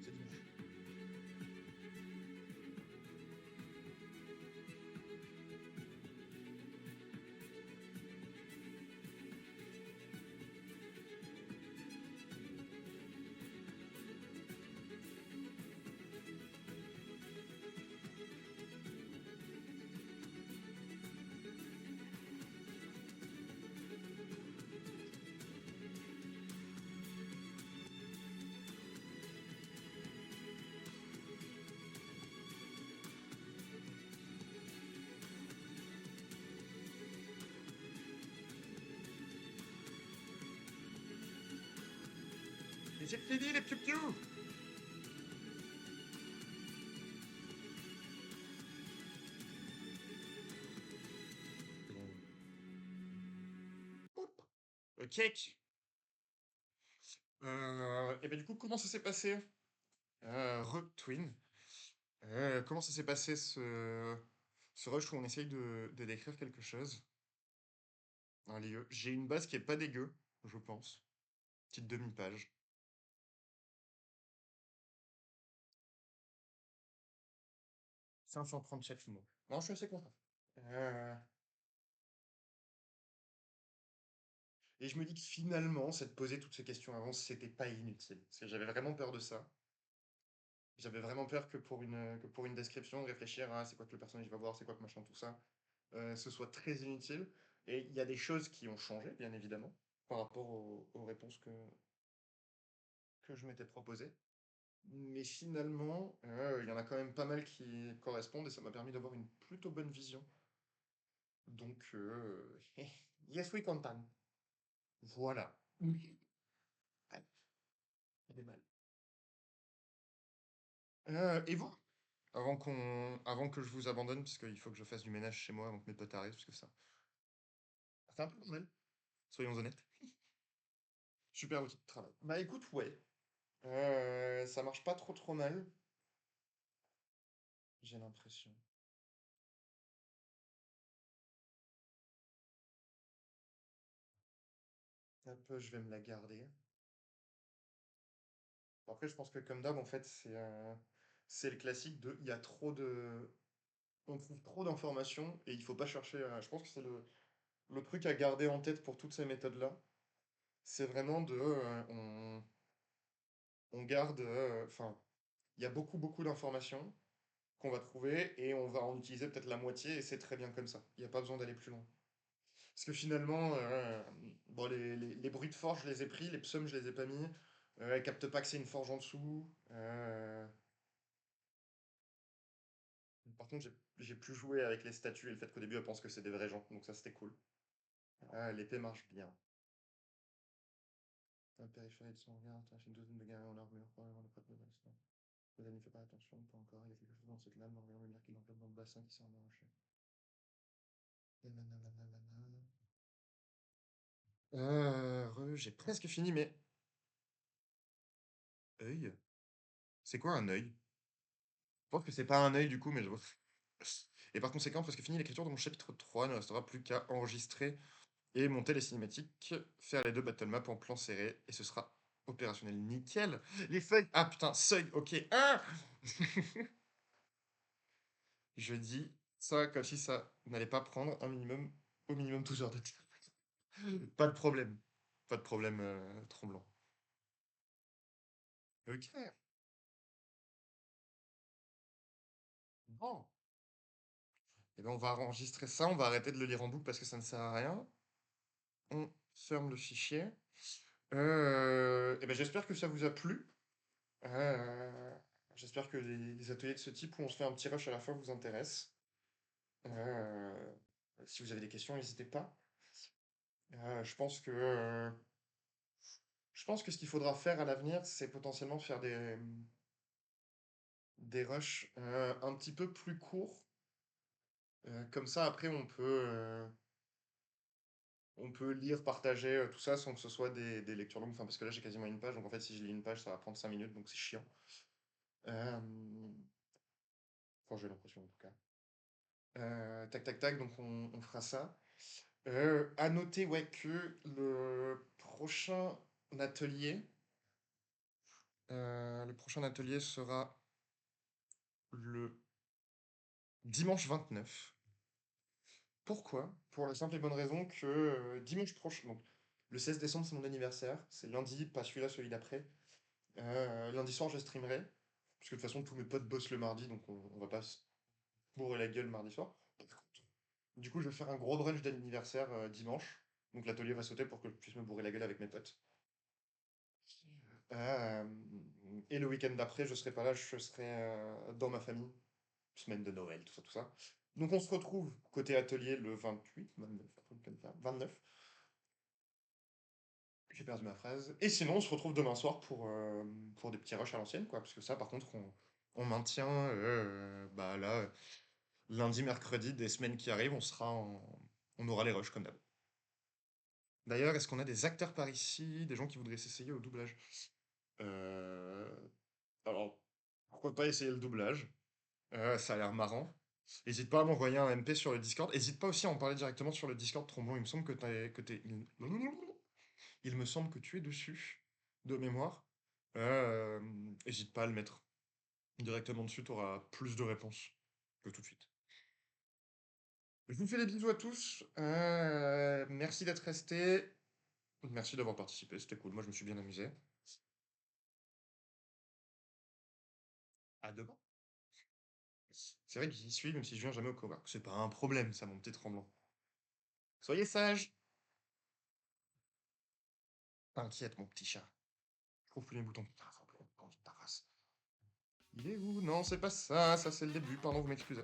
[SPEAKER 1] C'est dimanche. Et c'est fini les piou-piou! Ok. Et ben du coup, comment ça s'est passé? Twin. Comment ça s'est passé ce rush où on essaye de décrire quelque chose? Un lieu. J'ai une base qui est pas dégueu, je pense. Petite demi-page. 537 mots. Non, je suis assez content. Euh, Et je me dis que finalement, cette poser toutes ces questions avant, c'était pas inutile. Parce que j'avais vraiment peur de ça. J'avais vraiment peur que pour une description, de réfléchir à c'est quoi que le personnage va voir, c'est quoi que machin, tout ça, ce soit très inutile. Et il y a des choses qui ont changé, bien évidemment, par rapport aux réponses que je m'étais proposées. Mais finalement, il y en a quand même pas mal qui correspondent et ça m'a permis d'avoir une plutôt bonne vision. Donc, yes, we content. Voilà. Ouais, il est mal. Et vous? Avant que je vous abandonne, parce qu'il faut que je fasse du ménage chez moi avant que mes potes arrivent, parce que ça fait un peu bordel, soyons honnêtes. Super outil de travail. Bah écoute, ouais. Ça marche pas trop mal, j'ai l'impression. Hop, je vais me la garder. Après, je pense que comme d'hab, en fait, c'est le classique de il y a trop de. On trouve trop d'informations et il faut pas chercher je pense que c'est le truc à garder en tête pour toutes ces méthodes-là. C'est vraiment on garde. Enfin, il y a beaucoup d'informations qu'on va trouver et on va en utiliser peut-être la moitié et c'est très bien comme ça. Il n'y a pas besoin d'aller plus loin. Parce que finalement, bon, les bruits de forge, je les ai pris, les psaumes, je les ai pas mis. Elle capte pas que c'est une forge en dessous. Par contre, j'ai pu jouer avec les statues et le fait qu'au début, elle pense que c'est des vrais gens. Donc ça, c'était cool. L'épée marche bien. La périphérie de son regard, attache une douzaine de guerriers en armure, probablement le prêtre de bassin. Le n'y fait pas attention, pas encore. Il y a quelque chose dans cette lame, l'envoyant lumière qui l'enveloppe dans le bassin qui s'est emmanché. J'ai presque fini, mais... œil? C'est quoi un œil? Je pense que c'est pas un œil du coup, mais je vois. Et par conséquent, presque fini l'écriture de mon chapitre 3, ne restera plus qu'à enregistrer et monter les cinématiques, faire les deux battle maps en plan serré, et ce sera
[SPEAKER 2] Opérationnel, nickel. Les feuilles. Ah putain, seuil, ok. Ah Je dis ça comme si ça n'allait pas prendre un minimum, au minimum 12 heures de temps. Pas de problème. Pas de problème, Tremblant. Ok. Bon. Eh ben, on va enregistrer ça, on va arrêter de le lire en boucle parce que ça ne sert à rien. On ferme le fichier. Eh ben, j'espère que ça vous a plu. Euh, J'espère que les ateliers de ce type où on se fait un petit rush à la fin vous intéressent. Euh, Si vous avez des questions, n'hésitez pas. Je pense que ce qu'il faudra faire à l'avenir, c'est potentiellement faire des rushs un petit peu plus courts. Comme ça, après, on peut lire, partager tout ça sans que ce soit des lectures longues. Enfin, parce que là, j'ai quasiment une page. Donc, en fait, si je lis une page, ça va prendre 5 minutes. Donc, c'est chiant. Euh, Enfin, j'ai l'impression, en tout cas. Tac, tac, tac. Donc, on fera ça. À noter, ouais, que atelier, le prochain atelier sera le dimanche 29. Pourquoi? Pour la simple et bonne raison que dimanche prochain, donc le 16 décembre, c'est mon anniversaire. C'est lundi, pas celui-là, celui d'après. Lundi soir, je streamerai. Parce que de toute façon, tous mes potes bossent le mardi, donc on va pas se bourrer la gueule le mardi soir. Du coup, je vais faire un gros brunch d'anniversaire dimanche. Donc l'atelier va sauter pour que je puisse me bourrer la gueule avec mes potes. Euh, et le week-end d'après, je serai pas là, je serai dans ma famille. Semaine de Noël, tout ça, tout ça. Donc on se retrouve côté atelier le 28, 29, un truc comme ça, 29. J'ai perdu ma phrase. Et sinon, on se retrouve demain soir pour des petits rushs à l'ancienne, quoi. Parce que ça, par contre, on maintient, bah là, lundi, mercredi, des semaines qui arrivent, on aura les rushs comme d'hab. D'ailleurs, est-ce qu'on a des acteurs par ici, des gens qui voudraient s'essayer au doublage? Euh, Alors, pourquoi pas essayer le doublage? Ça a l'air marrant. N'hésite pas à m'envoyer un MP sur le Discord. N'hésite pas aussi à en parler directement sur le Discord Tromblon. Il me semble que il me semble que tu es dessus, de mémoire. Euh, N'hésite pas à le mettre directement dessus, tu auras plus de réponses que tout de suite. Je vous fais des bisous à tous. Merci d'être restés. Merci d'avoir participé, c'était cool. Moi, je me suis bien amusé. À demain. C'est vrai que j'y suis, même si je viens jamais au cowork. C'est pas un problème, ça, mon petit tremblant. Soyez sage. T'inquiète, mon petit chat. Je trouve plus les boutons. Putain, tremblant, ta race. Il est où? Non, c'est pas ça, ça c'est le début, pardon, vous m'excusez.